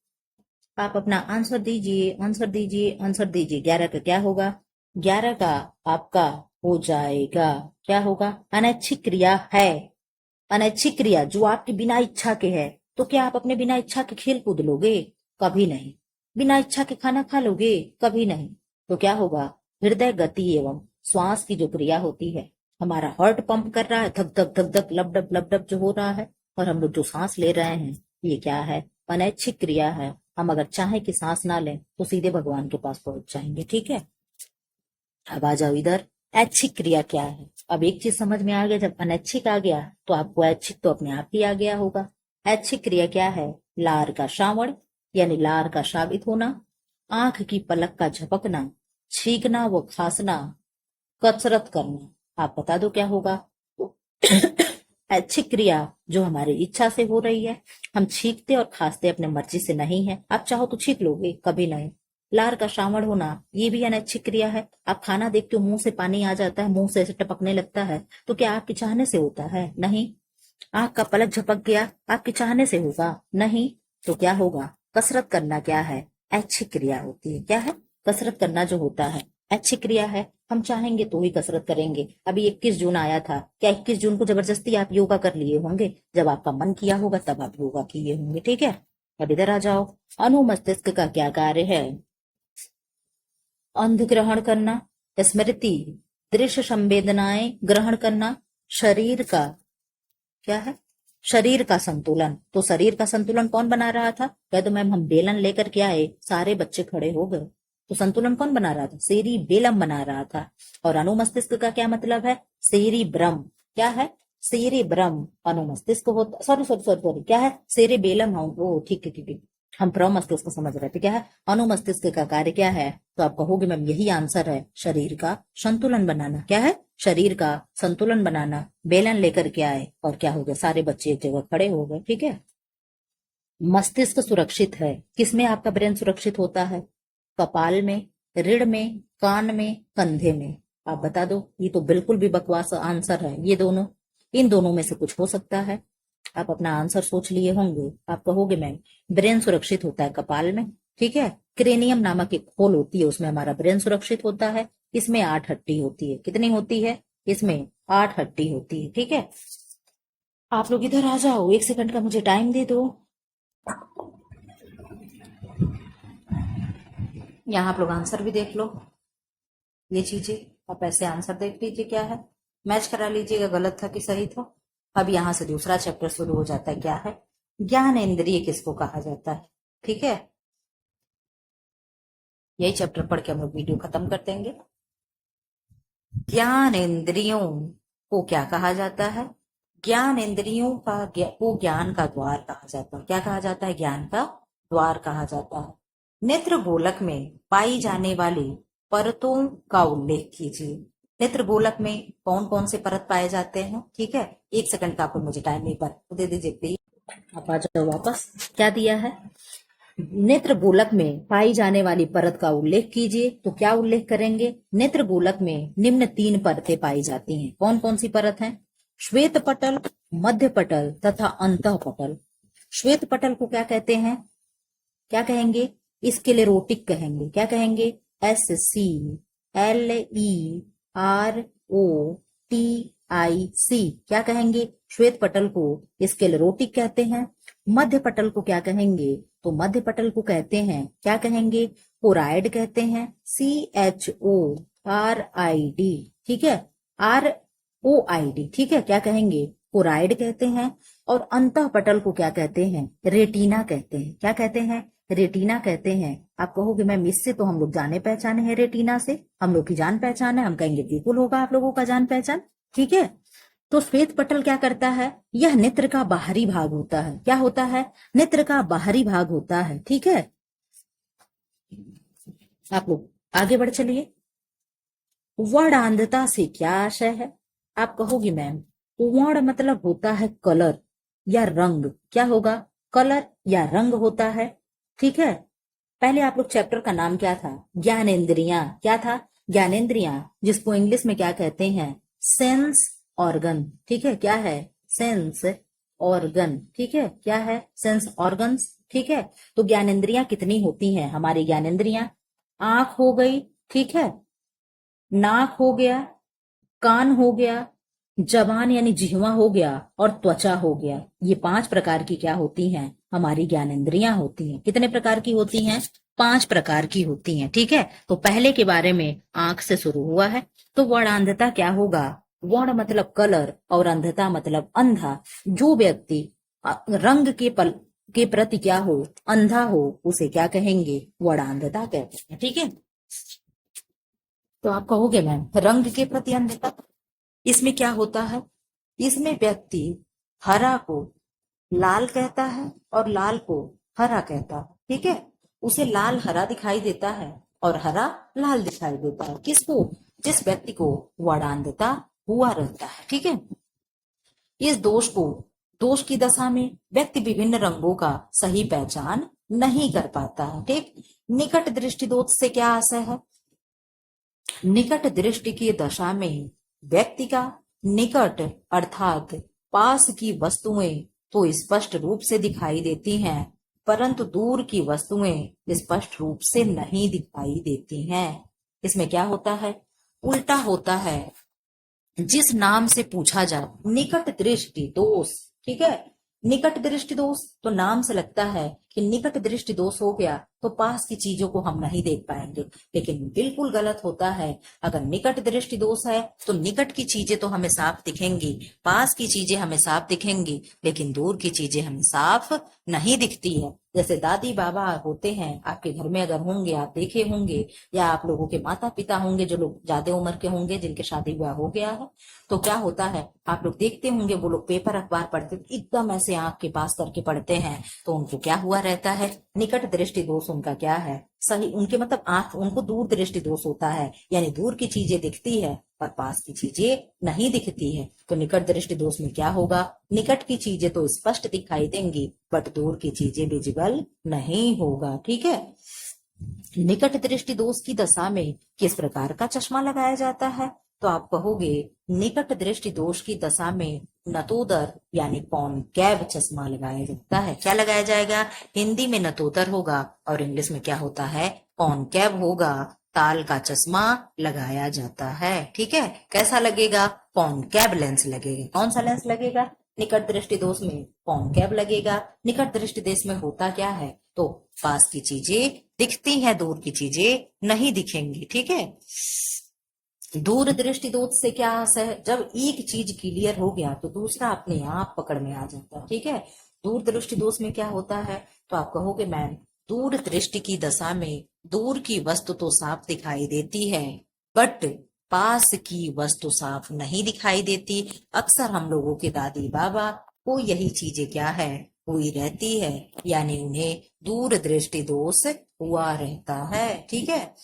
आप अपना आंसर दीजिए, आंसर दीजिए, आंसर दीजिए। 11 का क्या होगा, 11 का आपका हो जाएगा, क्या होगा, अनैच्छिक क्रिया है। अनैच्छिक क्रिया जो आपकी बिना इच्छा के है, तो क्या आप अपने बिना इच्छा के खेल कूद लोगे, कभी नहीं। बिना इच्छा के खाना खा लोगे, कभी नहीं। तो क्या होगा, हृदय गति एवं श्वास की जो क्रिया होती है, हमारा हार्ट पंप कर रहा है, धक धक धक धक लब डब जो हो रहा है, और हम लोग जो सांस ले रहे हैं, ये क्या है, अनैच्छिक क्रिया है। हम अगर चाहें कि सांस ना लें तो सीधे भगवान के पास पहुंच जाएंगे, ठीक है। अब आ जाओ इधर, ऐच्छिक क्रिया क्या है। अब एक चीज समझ में आ गया, जब अनैच्छिक आ गया तो आपको ऐच्छिक तो अपने आप ही आ गया होगा। ऐच्छिक क्रिया क्या है, लार का श्रावण यानी लार का श्रावित होना, आंख की पलक का झपकना, छींकना व खांसना, कसरत करना। आप बता दो क्या होगा। ऐच्छिक क्रिया जो हमारी इच्छा से हो रही है। हम छींकते और खांसते अपने मर्जी से नहीं है। आप चाहो तो छींक लोगे, कभी नहीं। लार का श्रावण होना ये भी अनैच्छिक क्रिया है। आप खाना देखते हो, मुंह से पानी आ जाता है, मुंह से ऐसे टपकने लगता है, तो क्या आपके चाहने से होता है? नहीं। आंख का पलक झपक गया, आपके चाहने से होगा? नहीं। तो क्या होगा? कसरत करना क्या है? ऐच्छिक क्रिया होती है। क्या है? कसरत करना जो होता है ऐच्छिक क्रिया है। हम चाहेंगे तो ही कसरत करेंगे। अभी 21 जून आया था, क्या 21 जून को जबरदस्ती आप योगा कर लिए होंगे? जब आपका मन किया होगा तब आप योगा किए होंगे। ठीक है, अब इधर आ जाओ। अनुमस्तिष्क का क्या कार्य है? अंध ग्रहण करना, स्मृति, दृश्य संवेदनाएं ग्रहण करना, शरीर का क्या है? शरीर का संतुलन। तो शरीर का संतुलन कौन बना रहा था? कह दो मैम हम बेलन लेकर के आए, सारे बच्चे खड़े हो गए। तो संतुलन कौन बना रहा था? सेरी बेलम बना रहा था। और अनुमस्तिष्क का क्या मतलब है? सेरी ब्रह्म। क्या है? सेरे ब्रह्म अनुमस्तिष्क होता, सॉरी सॉरी सॉरी सॉरी, क्या है? सेरे बेलम। हम वो ठीक है ठीक है, हम प्रमस्तिष्क समझ रहे थे। क्या है? अनुमस्तिष्क का कार्य क्या है? तो आप कहोगे मैम यही आंसर है, शरीर का संतुलन बनाना। क्या है? शरीर का संतुलन बनाना। बेलन लेकर के आए और क्या हो गया? सारे बच्चे एक जगह खड़े हो गए। ठीक है। मस्तिष्क सुरक्षित है। किसमें आपका ब्रेन सुरक्षित होता है? कपाल में, रीढ़ में, कान में, कंधे में। आप बता दो। ये तो बिल्कुल भी बकवास आंसर है ये दोनों। इन दोनों में से कुछ हो सकता है। आप अपना आंसर सोच लिए होंगे। आप कहोगे मैम ब्रेन सुरक्षित होता है कपाल में। ठीक है। क्रेनियम नामक एक खोल होती है, उसमें हमारा ब्रेन सुरक्षित होता है। इसमें 8 हड्डी होती है। कितनी होती है? इसमें 8 हड्डी होती है। ठीक है। आप लोग इधर आ जाओ, 1 सेकंड का मुझे टाइम दे दो। यहाँ आप लोग आंसर भी देख लो। ये चीजें आप ऐसे आंसर देख लीजिए क्या है, मैच करा लीजिएगा गलत था कि सही था। अब यहाँ से दूसरा चैप्टर शुरू हो जाता है। क्या है? ज्ञान इंद्रिय किसको कहा जाता है? ठीक है, यही चैप्टर पढ़ के हम लोग वीडियो खत्म कर देंगे। ज्ञान इंद्रियों को क्या कहा जाता है? ज्ञान इंद्रियों का को ज्ञान का द्वार कहा जाता है। क्या कहा जाता है? ज्ञान का द्वार कहा जाता है। नेत्र गोलक में पाई जाने वाली परतों का उल्लेख कीजिए। नेत्र गोलक में कौन कौन से परत पाए जाते हैं? ठीक है, 1 सेकंड का आपको मुझे टाइम नहीं पर दे दीजिए प्लीज। आप आ जाओ वापस। क्या दिया है? नेत्र गोलक में पाई जाने वाली परत का उल्लेख कीजिए। तो क्या उल्लेख करेंगे? नेत्र गोलक में निम्न 3 परतें पाई जाती हैं। कौन कौन सी परत हैं? श्वेत पटल, मध्य पटल तथा अंतः पटल। श्वेत पटल को क्या कहते हैं? क्या कहेंगे? स्क्लेरोटिक कहेंगे। क्या कहेंगे? SCLEROTIC। क्या कहेंगे? श्वेत पटल को स्क्लेरोटिक कहते हैं। मध्य पटल को क्या कहेंगे? तो मध्य पटल को कहते हैं, क्या कहेंगे? कोराइड कहते हैं। CHORID। ठीक है, ROID। ठीक है, क्या कहेंगे? कोराइड कहते हैं। और अंतः पटल को क्या कहते हैं? रेटिना कहते हैं। क्या कहते हैं? रेटिना कहते हैं। आप कहोगे मैम इससे तो हम लोग जाने पहचाने हैं, रेटिना से हम लोग की जान पहचान है। हम कहेंगे बिल्कुल होगा आप लोगों का जान पहचान। ठीक है, तो श्वेत पटल क्या करता है? यह नेत्र का बाहरी भाग होता है। क्या होता है? नेत्र का बाहरी भाग होता है। ठीक है, आप लोग आगे बढ़ चलिए। वर्णांधता से क्या आशय है? आप कहोगी मैम वर्ण मतलब होता है कलर या रंग। क्या होगा? कलर या रंग होता है। ठीक है, पहले आप लोग चैप्टर का नाम क्या था? ज्ञानेंद्रियां। क्या था? ज्ञानेंद्रियां, जिसको इंग्लिश में क्या कहते हैं? Sense organ. ठीक है, क्या है? Sense organ. ठीक है, क्या है? Sense organs. ठीक है, तो ज्ञानेंद्रियां कितनी होती हैं हमारी ज्ञानेंद्रियां? आंख हो गई, ठीक है, नाक हो गया, कान हो गया, जबान यानी जिह्वा हो गया, और त्वचा हो गया। ये 5 प्रकार की क्या होती हैं? हमारी ज्ञानेंद्रियां होती हैं। कितने प्रकार की होती हैं? 5 प्रकार की होती हैं। ठीक है, तो पहले के बारे में आंख से शुरू हुआ है। तो वर्णांधता क्या होगा? वर्ण मतलब कलर और अंधता मतलब अंधा। जो व्यक्ति रंग के प्रति क्या हो? अंधा हो, उसे क्या कहेंगे? वर्णांधता कहते हैं। ठीक है, तो आप कहोगे मैम रंग के प्रति अंधता, इसमें क्या होता है? इसमें व्यक्ति हरा को लाल कहता है और लाल को हरा कहता है। ठीक है, उसे लाल हरा दिखाई देता है और हरा लाल दिखाई देता है। किसको? जिस व्यक्ति को वर्णांधता हुआ रहता है। ठीक है, इस दोष की दशा में व्यक्ति विभिन्न रंगों का सही पहचान नहीं कर पाता है। ठीक, निकट दृष्टि दोष से क्या आशय है? निकट दृष्टि की दशा में व्यक्ति का निकट अर्थात पास की वस्तुएं तो स्पष्ट रूप से दिखाई देती हैं, परंतु दूर की वस्तुएं स्पष्ट रूप से नहीं दिखाई देती हैं। इसमें क्या होता है? उल्टा होता है। जिस नाम से पूछा जाए निकट दृष्टि दोष, ठीक है, निकट दृष्टि दोष, तो नाम से लगता है कि निकट दृष्टि दोष हो गया तो पास की चीजों को हम नहीं देख पाएंगे, लेकिन बिल्कुल गलत होता है। अगर निकट दृष्टि दोष है तो निकट की चीजें तो हमें साफ दिखेंगी, पास की चीजें हमें साफ दिखेंगी, लेकिन दूर की चीजें हमें साफ नहीं दिखती है। जैसे दादी बाबा होते हैं आपके घर में, अगर होंगे, आप देखे होंगे, या आप लोगों के माता पिता होंगे जो लोग ज्यादा उम्र के होंगे, जिनके शादी ब्याह हो गया है, तो क्या होता है, आप लोग देखते होंगे वो लोग पेपर अखबार पढ़ते एकदम ऐसे आंख के पास करके पढ़ते हैं, तो उनको क्या हुआ रहता है? निकट दृष्टि दोष उनका क्या है? सही, उनके मतलब आंख, उनको दूर दृष्टि दोष होता है, यानी दूर की चीजें दिखती है और पास की चीजें नहीं दिखती है। तो निकट दृष्टि दोष में क्या होगा? निकट की चीजें तो स्पष्ट दिखाई देंगी, बट दूर की चीजें विजिबल नहीं होगा। ठीक है, निकट दृष्टि दोष की दशा में किस प्रकार का चश्मा लगाया जाता है? तो आप कहोगे निकट दृष्टि दोष की दशा में नतोदर यानी कॉनकैव चश्मा लगाया जाता है। क्या लगाया जाएगा? हिंदी में नतोदर होगा और इंग्लिश में क्या होता है? कॉनकैव होगा। ताल का चश्मा लगाया जाता है। ठीक है, कैसा लगेगा? कॉनकैव लेंस लगेगा। कौन सा लेंस लगेगा? निकट दृष्टि दोष में कॉनकैव लगेगा। निकट दृष्टि दोष में होता क्या है? तो पास की चीजें दिखती हैं, दूर की चीजें नहीं दिखेंगी। ठीक है, दूर दृष्टि दोष से क्या आशय है? जब एक चीज क्लियर हो गया तो दूसरा अपने आप पकड़ में आ जाता है। ठीक है, दूर दृष्टि दोष में क्या होता है? तो आप कहोगे मैम दूर दृष्टि की दशा में दूर की वस्तु तो साफ दिखाई देती है, बट पास की वस्तु साफ नहीं दिखाई देती। अक्सर हम लोगों के दादी बाबा को यही चीजें क्या है? हुई रहती है, यानी उन्हें दूर दृष्टि दोष हुआ रहता है। ठीक है,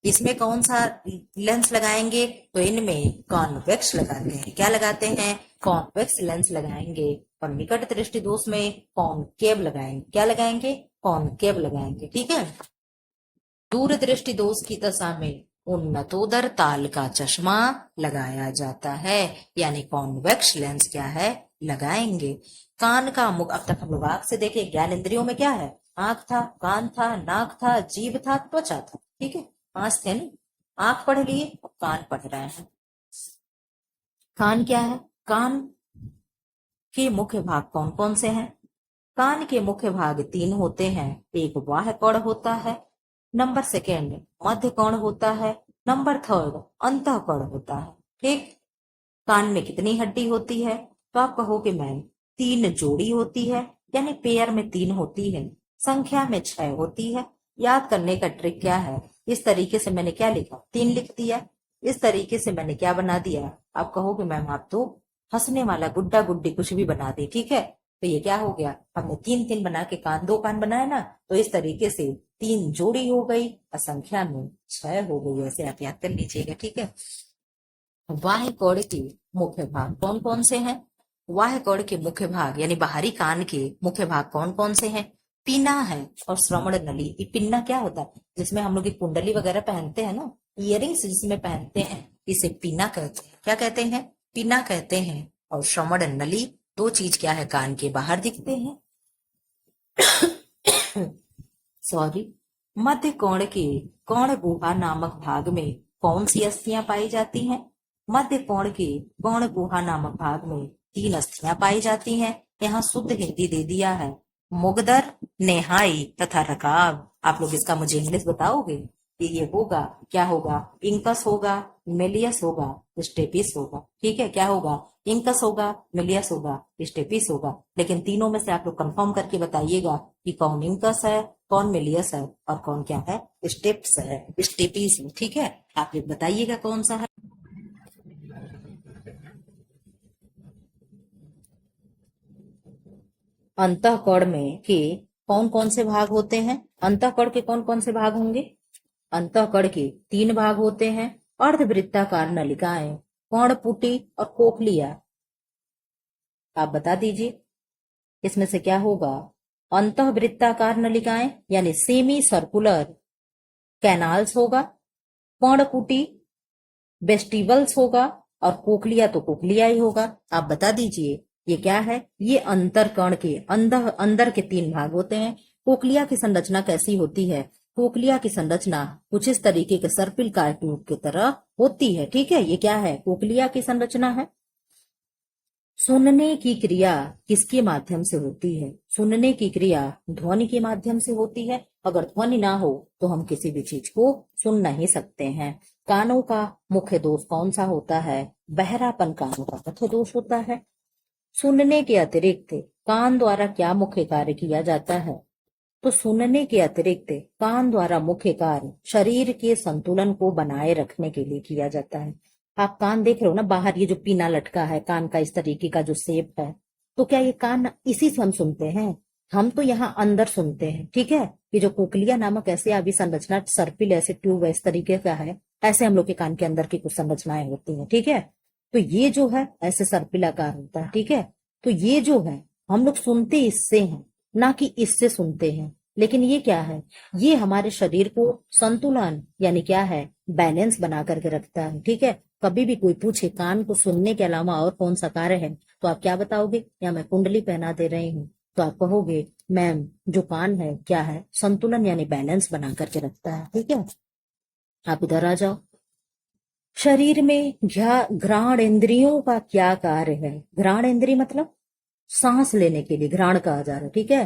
इसमें कौन सा लेंस लगाएंगे? तो इनमें कॉन्वेक्स लगाते हैं। क्या लगाते हैं? कॉन्वेक्स लेंस लगाएंगे। और निकट दृष्टि दोष में कॉनकेव लगाएंगे। क्या लगाएंगे? कॉनकेव लगाएंगे। ठीक है, दूर दृष्टि दोष की दशा में उन्नतोदर ताल का चश्मा लगाया जाता है, यानी कॉन्वेक्स लेंस क्या है? लगाएंगे। कान का मुख, अब तक हम लोग आंख से देखे, ज्ञान इंद्रियों में क्या है? आंख था, कान था, नाक था, जीभ था, त्वचा था। ठीक है, पांच थे ना। आंख पढ़ लिए, कान पढ़ रहे हैं। कान क्या है? कान के मुख्य भाग कौन कौन से हैं? कान के मुख्य भाग तीन होते हैं। एक बाह्य कर्ण होता है, नंबर सेकेंड मध्य कर्ण होता है, नंबर थर्ड अंतः कर्ण होता है। ठीक, कान में कितनी हड्डी होती है? तो आप कहोगे मैम तीन जोड़ी होती है, यानी पेयर में तीन होती है, संख्या में 6 होती है। याद करने का ट्रिक क्या है? इस तरीके से मैंने क्या लिखा? 3 लिख दिया। इस तरीके से मैंने क्या बना दिया? आप कहोगे मैम आप तो हंसने वाला गुड्डा गुड्डी कुछ भी बना दी। ठीक है, तो ये क्या हो गया? हमने 3 3 बना के कान, 2 कान बनाए ना, तो इस तरीके से 3 जोड़ी हो गई और संख्या में 6 हो गई। ऐसे आप याद कर लीजिएगा। ठीक है, बाह्य कर्ण के मुख्य भाग कौन कौन से हैं? बाह्य कर्ण के मुख्य भाग यानी बाहरी कान के मुख्य भाग कौन कौन से हैं? पिना है और श्रवण नली। ये पिन्ना क्या होता है? जिसमें हम लोग की कुंडली वगैरह पहनते हैं ना, इयरिंग्स जिसमें पहनते हैं, इसे पिना कहते हैं। क्या कहते हैं? पिना कहते हैं। और श्रवण नली, दो चीज क्या है? कान के बाहर दिखते हैं। सॉरी, मध्य कोण के कौण गुहा नामक भाग में कौन सी अस्थियां पाई जाती हैं? मध्य कोण के कौण गुहा नामक भाग में 3 अस्थियां पाई जाती हैं। यहाँ शुद्ध हिंदी दे दिया है, मुगदर, नेहाई तथा रकाब। आप लोग इसका मुझे इंग्लिश बताओगे? ये होगा, क्या होगा? इंकस होगा, मेलियस होगा, स्टेपिस होगा। ठीक है, क्या होगा? इंकस होगा, मिलियस होगा, स्टेपिस होगा। लेकिन तीनों में से आप लोग कंफर्म करके बताइएगा कि कौन इंकस है, कौन मिलियस है और कौन क्या है? स्टेप्स है, स्टेपिस है। ठीक है, आप लोग बताइएगा कौन सा है। अंतःकरण में के कौन कौन से भाग होते हैं? अंतःकरण के कौन कौन से भाग होंगे? अंतःकरण के 3 भाग होते हैं अर्धवृत्ताकार नलिकाएं, पर्णपुटी और कोक्लिया। आप बता दीजिए इसमें से क्या होगा। अंतःवृत्ताकार नलिकाएं यानी सेमी सर्कुलर कैनाल्स होगा, पर्णपुटी वेस्टिबल्स होगा और कोक्लिया तो कोक्लिया ही होगा। आप बता दीजिए ये क्या है। ये अंतरकण के अंदर के 3 भाग होते हैं। कोक्लिया की संरचना कैसी होती है। कोक्लिया की संरचना कुछ इस तरीके के सर्पिलकार ट्यूब की तरह होती है। ठीक है, ये क्या है, कोक्लिया की संरचना है। सुनने की क्रिया किसके माध्यम से होती है। सुनने की क्रिया ध्वनि के माध्यम से होती है। अगर ध्वनि ना हो तो हम किसी भी चीज को सुन नहीं सकते हैं। कानों का मुख्य दोष कौन सा होता है। बहरापन कानों का मुख्य दोष होता है। सुनने के अतिरिक्त कान द्वारा क्या मुख्य कार्य किया जाता है। तो सुनने के अतिरिक्त कान द्वारा मुख्य कार्य शरीर के संतुलन को बनाए रखने के लिए किया जाता है। आप कान देख रहे हो ना, बाहर ये जो पीना लटका है कान का, इस तरीके का जो शेप है, तो क्या ये कान इसी से हम सुनते हैं। हम तो यहाँ अंदर सुनते हैं। ठीक है, ये जो कोक्लिया नामक ऐसे अभी संरचना सर्पिल ऐसे ट्यूब इस तरीके का है, ऐसे हम लोग के कान के अंदर की कुछ संरचनाएं होती हैं। ठीक है, तो ये जो है ऐसे सर्पिलाकार होता है। ठीक है, तो ये जो है हम लोग सुनते इससे हैं, ना कि इससे सुनते हैं। लेकिन ये क्या है, ये हमारे शरीर को संतुलन यानी क्या है, बैलेंस बना करके रखता है। ठीक है, कभी भी कोई पूछे कान को सुनने के अलावा और कौन सा कार्य है, तो आप क्या बताओगे, या मैं कुंडली पहना दे रही हूँ, तो आप कहोगे मैम जो कान है क्या है, संतुलन यानी बैलेंस बना करके रखता है। ठीक है, आप इधर आ जाओ। शरीर में घ्राण इंद्रियों का क्या कार्य है। घ्राण इंद्रिय मतलब सांस लेने के लिए घ्राण कहा जा रहा है। ठीक है,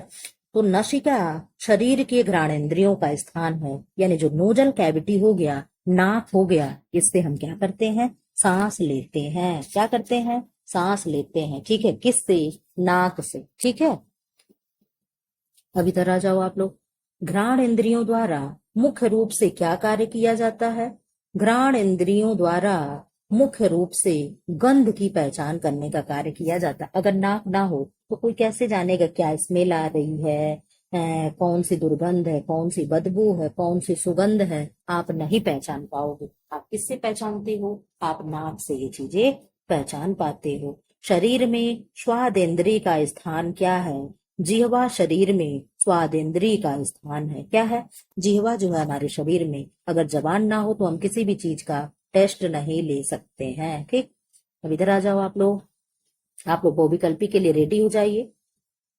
तो नसिका शरीर के घ्राण इंद्रियों का स्थान है, यानी जो नोजल कैविटी हो गया, नाक हो गया, इससे हम क्या करते हैं, सांस लेते हैं। क्या करते हैं, सांस लेते हैं। ठीक है, किससे, नाक से। ठीक है, अब इधर आ जाओ आप लोग। घ्राण इंद्रियों द्वारा मुख्य रूप से क्या कार्य किया जाता है। घ्राण इंद्रियों द्वारा मुख्य रूप से गंध की पहचान करने का कार्य किया जाता है। अगर नाक ना हो तो कोई कैसे जानेगा क्या स्मेल आ रही है, कौन सी दुर्गंध है, कौन सी बदबू है, कौन सी सुगंध है, आप नहीं पहचान पाओगे। आप किससे पहचानते हो, आप नाक से ये चीजें पहचान पाते हो। शरीर में स्वाद इंद्रिय का स्थान क्या है। जिह्वा शरीर में स्वाद इंद्रिय का स्थान है। क्या है, जिह्वा जो है हमारे शरीर में, अगर जबान ना हो तो हम किसी भी चीज का टेस्ट नहीं ले सकते हैं। ठीक, अब इधर आ जाओ आप लोग बहुविकल्पी के लिए रेडी हो जाइए।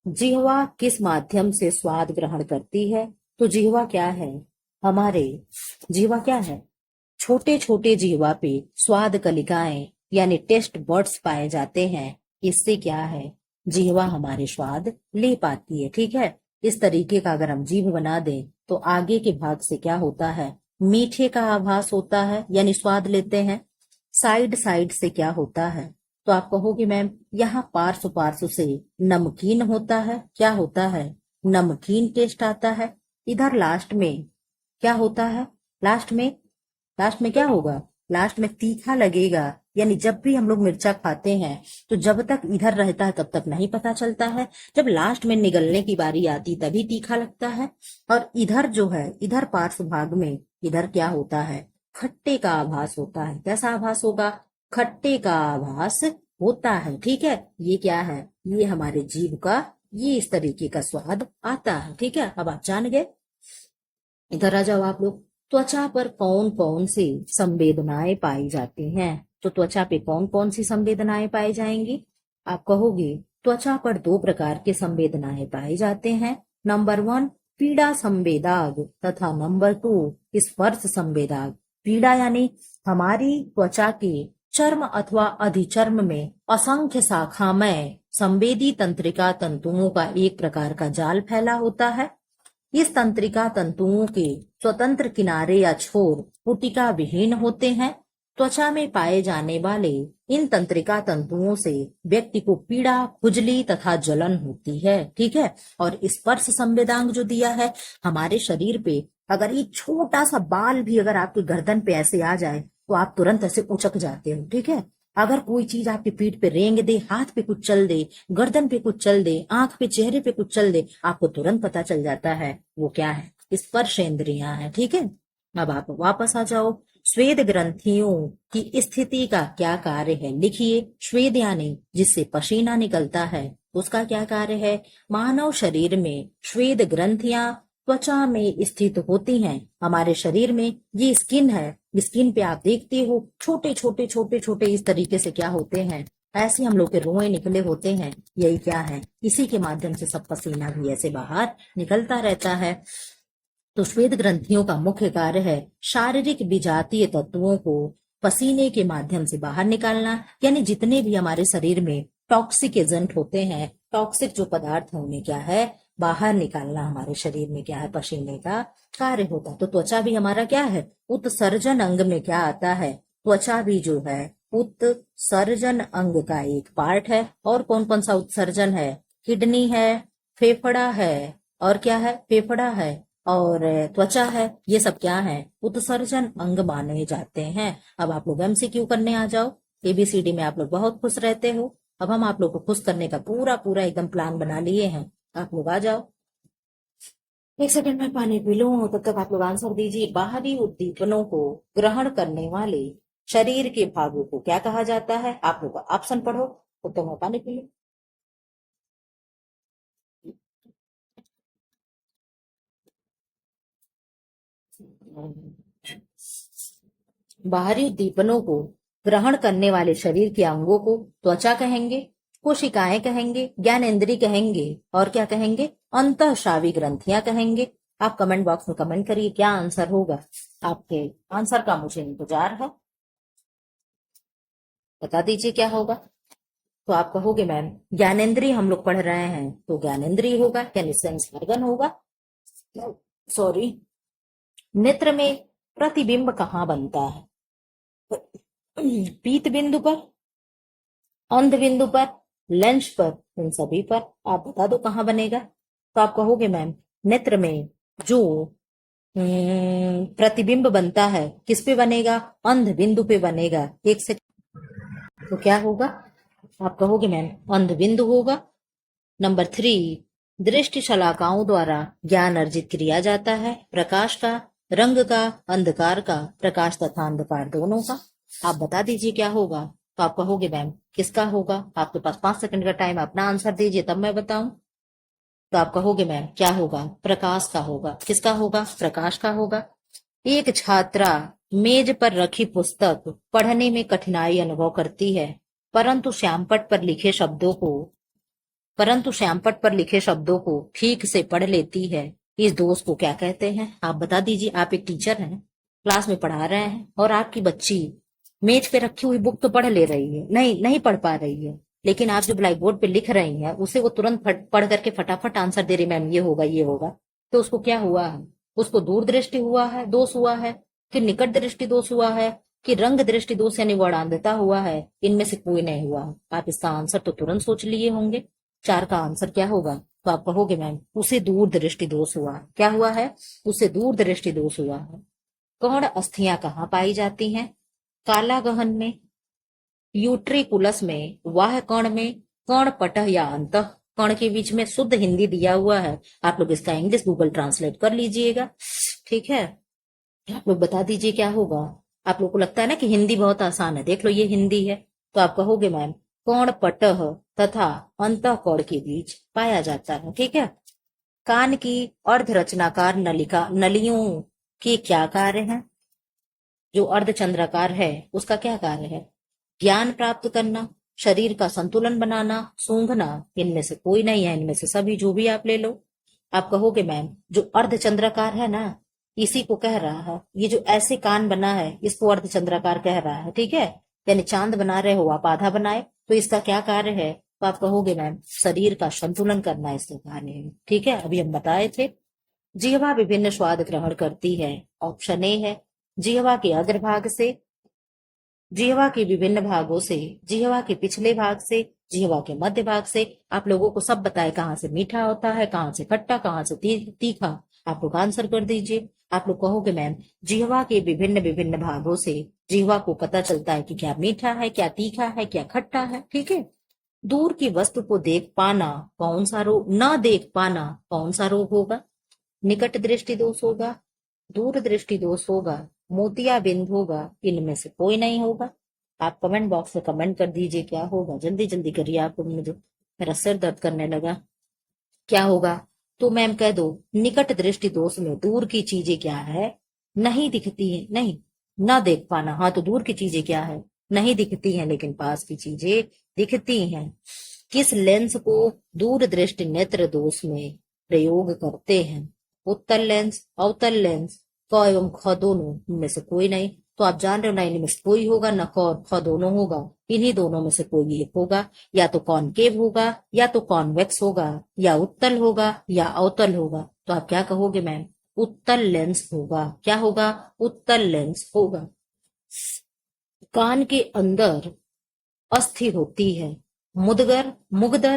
जिह्वा किस माध्यम से स्वाद ग्रहण करती है। तो जिह्वा क्या है, हमारे जिह्वा क्या है, छोटे छोटे जिह्वा पे स्वाद कलिकाएं यानी टेस्ट बर्ड्स पाए जाते हैं। इससे क्या है, जिह्वा हमारे स्वाद ले पाती है। ठीक है, इस तरीके का अगर हम जीभ बना दें तो आगे के भाग से क्या होता है, मीठे का आभास होता है, यानी स्वाद लेते हैं। साइड साइड से क्या होता है, तो आप कहोगे मैम यहाँ पार्श्व पार्श्व से नमकीन होता है। क्या होता है, नमकीन टेस्ट आता है। इधर लास्ट में क्या होता है, लास्ट में क्या होगा, लास्ट में तीखा लगेगा। यानी जब भी हम लोग मिर्चा खाते हैं तो जब तक इधर रहता है तब तक नहीं पता चलता है, जब लास्ट में निगलने की बारी आती तभी तीखा लगता है। और इधर जो है, इधर पार्श्व भाग में इधर क्या होता है, खट्टे का आभास होता है। कैसा आभास होगा, खट्टे का आभास होता है। ठीक है, ये क्या है, ये हमारे जीभ का ये इस तरीके का स्वाद आता है। ठीक है, अब आप जान गए। इधर आ जाओ आप लोग। त्वचा पर कौन कौन सी संवेदनाएं पाई जाती हैं। तो त्वचा पे कौन कौन सी संवेदनाएं पाई जाएंगी, आप कहोगे त्वचा पर 2 प्रकार के संवेदनाएं पाए जाते हैं। नंबर 1 पीड़ा संवेदाग तथा नंबर 2 स्पर्श संवेदाग। पीड़ा यानी हमारी त्वचा के चर्म अथवा अधिचर्म में असंख्य शाखामय संवेदी तंत्रिका तंतुओं का एक प्रकार का जाल फैला होता है। इस तंत्रिका तंतुओं के स्वतंत्र किनारे या छोर पुटिका विहीन होते हैं। त्वचा में पाए जाने वाले इन तंत्रिका तंतुओं से व्यक्ति को पीड़ा, खुजली तथा जलन होती है। ठीक है, और स्पर्श संवेदांग जो दिया है, हमारे शरीर पे अगर एक छोटा सा बाल भी अगर आपकी गर्दन पे ऐसे आ जाए तो आप तुरंत ऐसे उचक जाते हो। ठीक है, अगर कोई चीज आपकी पीठ पे रेंग दे, हाथ पे कुछ चल दे, गर्दन पे कुछ चल दे, आंख पे, चेहरे पे कुछ चल दे, आपको तुरंत पता चल जाता है वो क्या है, स्पर्श इंद्रियां है। ठीक है, अब आप वापस आ जाओ। स्वेद ग्रंथियों की स्थिति का क्या कार्य है? लिखिए। स्वेद यानी जिससे पसीना निकलता है, उसका क्या कार्य है? मानव शरीर में स्वेद ग्रंथियां त्वचा में स्थित होती हैं। हमारे शरीर में ये स्किन है, स्किन पे आप देखते हो छोटे छोटे छोटे छोटे इस तरीके से क्या होते हैं, ऐसे हम लोग के रोए निकले होते हैं। यही क्या है? इसी के माध्यम से सब पसीना भी ऐसे बाहर निकलता रहता है। तो श्वेत ग्रंथियों का मुख्य कार्य है शारीरिक विजातीय तत्वों को पसीने के माध्यम से बाहर निकालना, यानी जितने भी हमारे शरीर में टॉक्सिक एजेंट होते हैं, टॉक्सिक जो पदार्थ है, उन्हें क्या है? बाहर निकालना हमारे शरीर में क्या है? पसीने का कार्य होता है। तो त्वचा भी हमारा क्या है? उत्सर्जन अंग में क्या आता है? त्वचा भी जो है उत्सर्जन अंग का एक पार्ट है। और कौन कौन सा उत्सर्जन है? किडनी है, फेफड़ा है, और क्या है? फेफड़ा है और त्वचा है। ये सब क्या है? उत्सर्जन अंग माने जाते हैं। अब आप लोग एमसीक्यू करने आ जाओ। एबीसीडी में आप लोग बहुत खुश रहते हो। अब हम आप लोग को खुश करने का पूरा पूरा एकदम प्लान बना लिए हैं। आप लोग आ जाओ। एक सेकंड में पानी पी लूं, तब तक आप लोग आंसर दीजिए। बाहरी उद्दीपनों को ग्रहण करने वाले शरीर के भागों को क्या कहा जाता है? आप लोग ऑप्शन पढ़ो, तब तक मैं पानी पी लूं। बाहरी उद्दीपनों को ग्रहण करने वाले शरीर के अंगों को त्वचा कहेंगे, कोशिकाएं कहेंगे, ज्ञानेंद्रिय कहेंगे, और क्या कहेंगे? अंतःस्रावी ग्रंथियां कहेंगे। आप कमेंट बॉक्स में कमेंट करिए क्या आंसर होगा। आपके आंसर का मुझे इंतजार है, बता दीजिए क्या होगा। तो आप कहोगे मैम ज्ञानेंद्रिय हम लोग पढ़ रहे हैं, तो ज्ञानेंद्रिय होगा, यानी सेंस ऑर्गन होगा। सॉरी। नेत्र में प्रतिबिंब कहाँ बनता है? पीत बिंदु पर, अंध बिंदु पर, लेंस पर, इन सभी पर। आप बता दो कहाँ बनेगा। तो आप कहोगे मैम नेत्र में जो प्रतिबिंब बनता है किस पे बनेगा? अंध बिंदु पे बनेगा। एक से तो क्या होगा? आप कहोगे मैम अंध बिंदु होगा। नंबर 3, दृष्टि शलाकाओं द्वारा ज्ञान अर्जित किया जाता है। प्रकाश का, रंग का, अंधकार का, प्रकाश तथा अंधकार दोनों का। आप बता दीजिए क्या होगा। तो आप कहोगे मैम किसका होगा? आपके पास 5 सेकंड का टाइम, अपना आंसर दीजिए तब मैं बताऊं। तो आप कहोगे मैम क्या होगा? प्रकाश का होगा। किसका होगा? प्रकाश का होगा। एक छात्रा मेज पर रखी पुस्तक पढ़ने में कठिनाई अनुभव करती है, परंतु श्यामपट्ट पर लिखे शब्दों को ठीक से पढ़ लेती है। इस दोष को क्या कहते हैं? आप बता दीजिए। आप एक टीचर हैं, क्लास में पढ़ा रहे हैं, और आपकी बच्ची मेज पे रखी हुई बुक तो पढ़ ले रही है, नहीं पढ़ पा रही है, लेकिन आप जो ब्लैक बोर्ड पे लिख रही हैं उसे वो तुरंत पढ़ करके फटाफट आंसर दे रही, मैम ये होगा ये होगा। तो उसको क्या हुआ है? उसको दूर दृष्टि हुआ है, दोष हुआ है, कि निकट दृष्टि दोष हुआ है, कि रंग दृष्टि दोष यानी वर्णांधता हुआ है? इनमें से कोई नहीं हुआ। आप इसका आंसर तो तुरंत सोच लिए होंगे। 4 का आंसर क्या होगा? तो आप कहोगे मैम उसे दूर दृष्टि दोष हुआ है। क्या हुआ है? उसे दूर दृष्टि दोष हुआ है। कर्ण अस्थियां कहाँ पाई जाती हैं? काला गहन में, यूट्रिकुलस में, वाह कर्ण में, कर्ण पटह या अंतः कर्ण के बीच में। शुद्ध हिंदी दिया हुआ है, आप लोग इसका इंग्लिश गूगल ट्रांसलेट कर लीजिएगा। ठीक है, आप लोग बता दीजिए क्या होगा। आप लोग को लगता है ना कि हिंदी बहुत आसान है, देख लो ये हिंदी है। तो आप कहोगे मैम कर्ण पटह तथा अंतः कर्ण के बीच पाया जाता है। ठीक है। कान की अर्ध रचनाकार नलियों के क्या कार्य है? जो अर्धचंद्राकार है उसका क्या कार्य है? ज्ञान प्राप्त करना, शरीर का संतुलन बनाना, सूंघना। इनमें से कोई नहीं है, इनमें से सभी जो भी आप ले लो। आप कहोगे मैम जो अर्धचंद्राकार है ना, इसी को कह रहा है, ये जो ऐसे कान बना है इसको अर्धचंद्राकार कह रहा है। ठीक है, यानी चांद बना रहे हो आप आधा बनाए, तो इसका क्या कार्य है? तो आप कहोगे मैम शरीर का संतुलन करना इसका कार्य है। ठीक है, अभी हम बताए थे। जिह्वा विभिन्न स्वाद ग्रहण करती है। ऑप्शन ए है जिह्वा के अग्रभाग से, जिह्वा के विभिन्न भागों से, जिह्वा के पिछले भाग से, जिह्वा के मध्य भाग से। आप लोगों को सब बताए कहाँ से मीठा होता है, कहाँ से खट्टा, कहाँ से तीखा। आप लोग आंसर कर दीजिए। आप लोग कहोगे मैम जिह्वा के विभिन्न विभिन्न भागों से जिह्वा को पता चलता है कि क्या मीठा है, क्या तीखा है, क्या खट्टा है। ठीक है। दूर की वस्तु को देख पाना कौन सा रोग, न देख पाना कौन सा रोग होगा? निकट दृष्टि दोष होगा, दूर दृष्टि दोष होगा, मोतियाबिंद होगा, इनमें से कोई नहीं होगा। आप कमेंट बॉक्स में कमेंट कर दीजिए क्या होगा, जल्दी जल्दी करिए, आपको मुझे मेरा सिर दर्द करने लगा। क्या होगा? तो मैम कह दो, निकट दृष्टि दोष में दूर की चीजें क्या है? नहीं दिखती है, नहीं, ना देख पाना। हाँ, तो दूर की चीजें क्या है? नहीं दिखती हैं, लेकिन पास की चीजें दिखती हैं। किस लेंस को दूर दृष्टि नेत्र दोष में प्रयोग करते हैं? उत्तल लेंस, अवतल लेंस, क एवं ख दोनों, इनमें से कोई नहीं। तो आप जान रहे हो ना, इनमें से कोई होगा ना, क और ख दोनों होगा, इन्हीं दोनों में से कोई एक होगा। या तो कॉनकेव होगा, या तो कॉन्वेक्स होगा, या उत्तल होगा, या अवतल होगा। तो आप क्या कहोगे मैम? उत्तल लेंस होगा। क्या होगा? उत्तल लेंस होगा। कान के अंदर अस्थि होती है, मुदगर, मुगदर,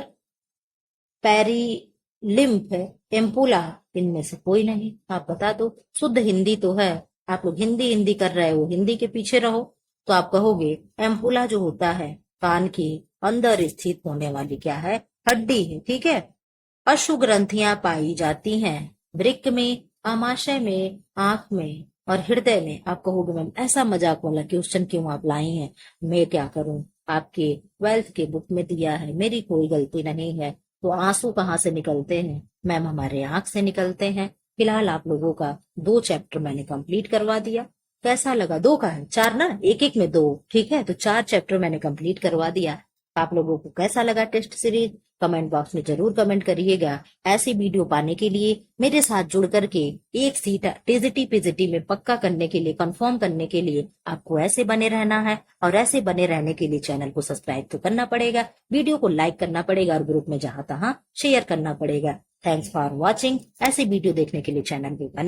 पेरिलिम्फ, एम्पुला, इनमें से कोई नहीं। आप बता दो। शुद्ध हिंदी तो है, आप लोग हिंदी हिंदी कर रहे हो, हिंदी के पीछे रहो। तो आप कहोगे एम्पुला जो होता है कान के अंदर स्थित होने वाली क्या है? हड्डी है, ठीक है। अश्रु ग्रंथियां पाई जाती हैं वृक्क में, आमाशय में, आंख में और हृदय में। आप कहोगे मैम ऐसा मजाक वाला क्वेश्चन क्यों आप लाई हैं? मैं क्या करूं, आपके 12th के बुक में दिया है, मेरी कोई गलती नहीं है। तो आंसू कहाँ से निकलते हैं मैम? हमारे आंख से निकलते हैं। फिलहाल आप लोगों का 2 चैप्टर मैंने कंप्लीट करवा दिया। कैसा लगा? 2 का है, 4 ना, एक एक में 2, ठीक है। तो 4 चैप्टर मैंने कंप्लीट करवा दिया। आप लोगों को कैसा लगा टेस्ट सीरीज? कमेंट बॉक्स में जरूर कमेंट करिएगा। ऐसी वीडियो पाने के लिए मेरे साथ जुड़ करके एक सीट टीजीटी पीजीटी में पक्का करने के लिए, कंफर्म करने के लिए आपको ऐसे बने रहना है। और ऐसे बने रहने के लिए चैनल को सब्सक्राइब तो करना पड़ेगा, वीडियो को लाइक करना पड़ेगा और ग्रुप में जहां तहां शेयर करना पड़ेगा। Thanks for watching. ऐसी वीडियो देखने के लिए चैनल को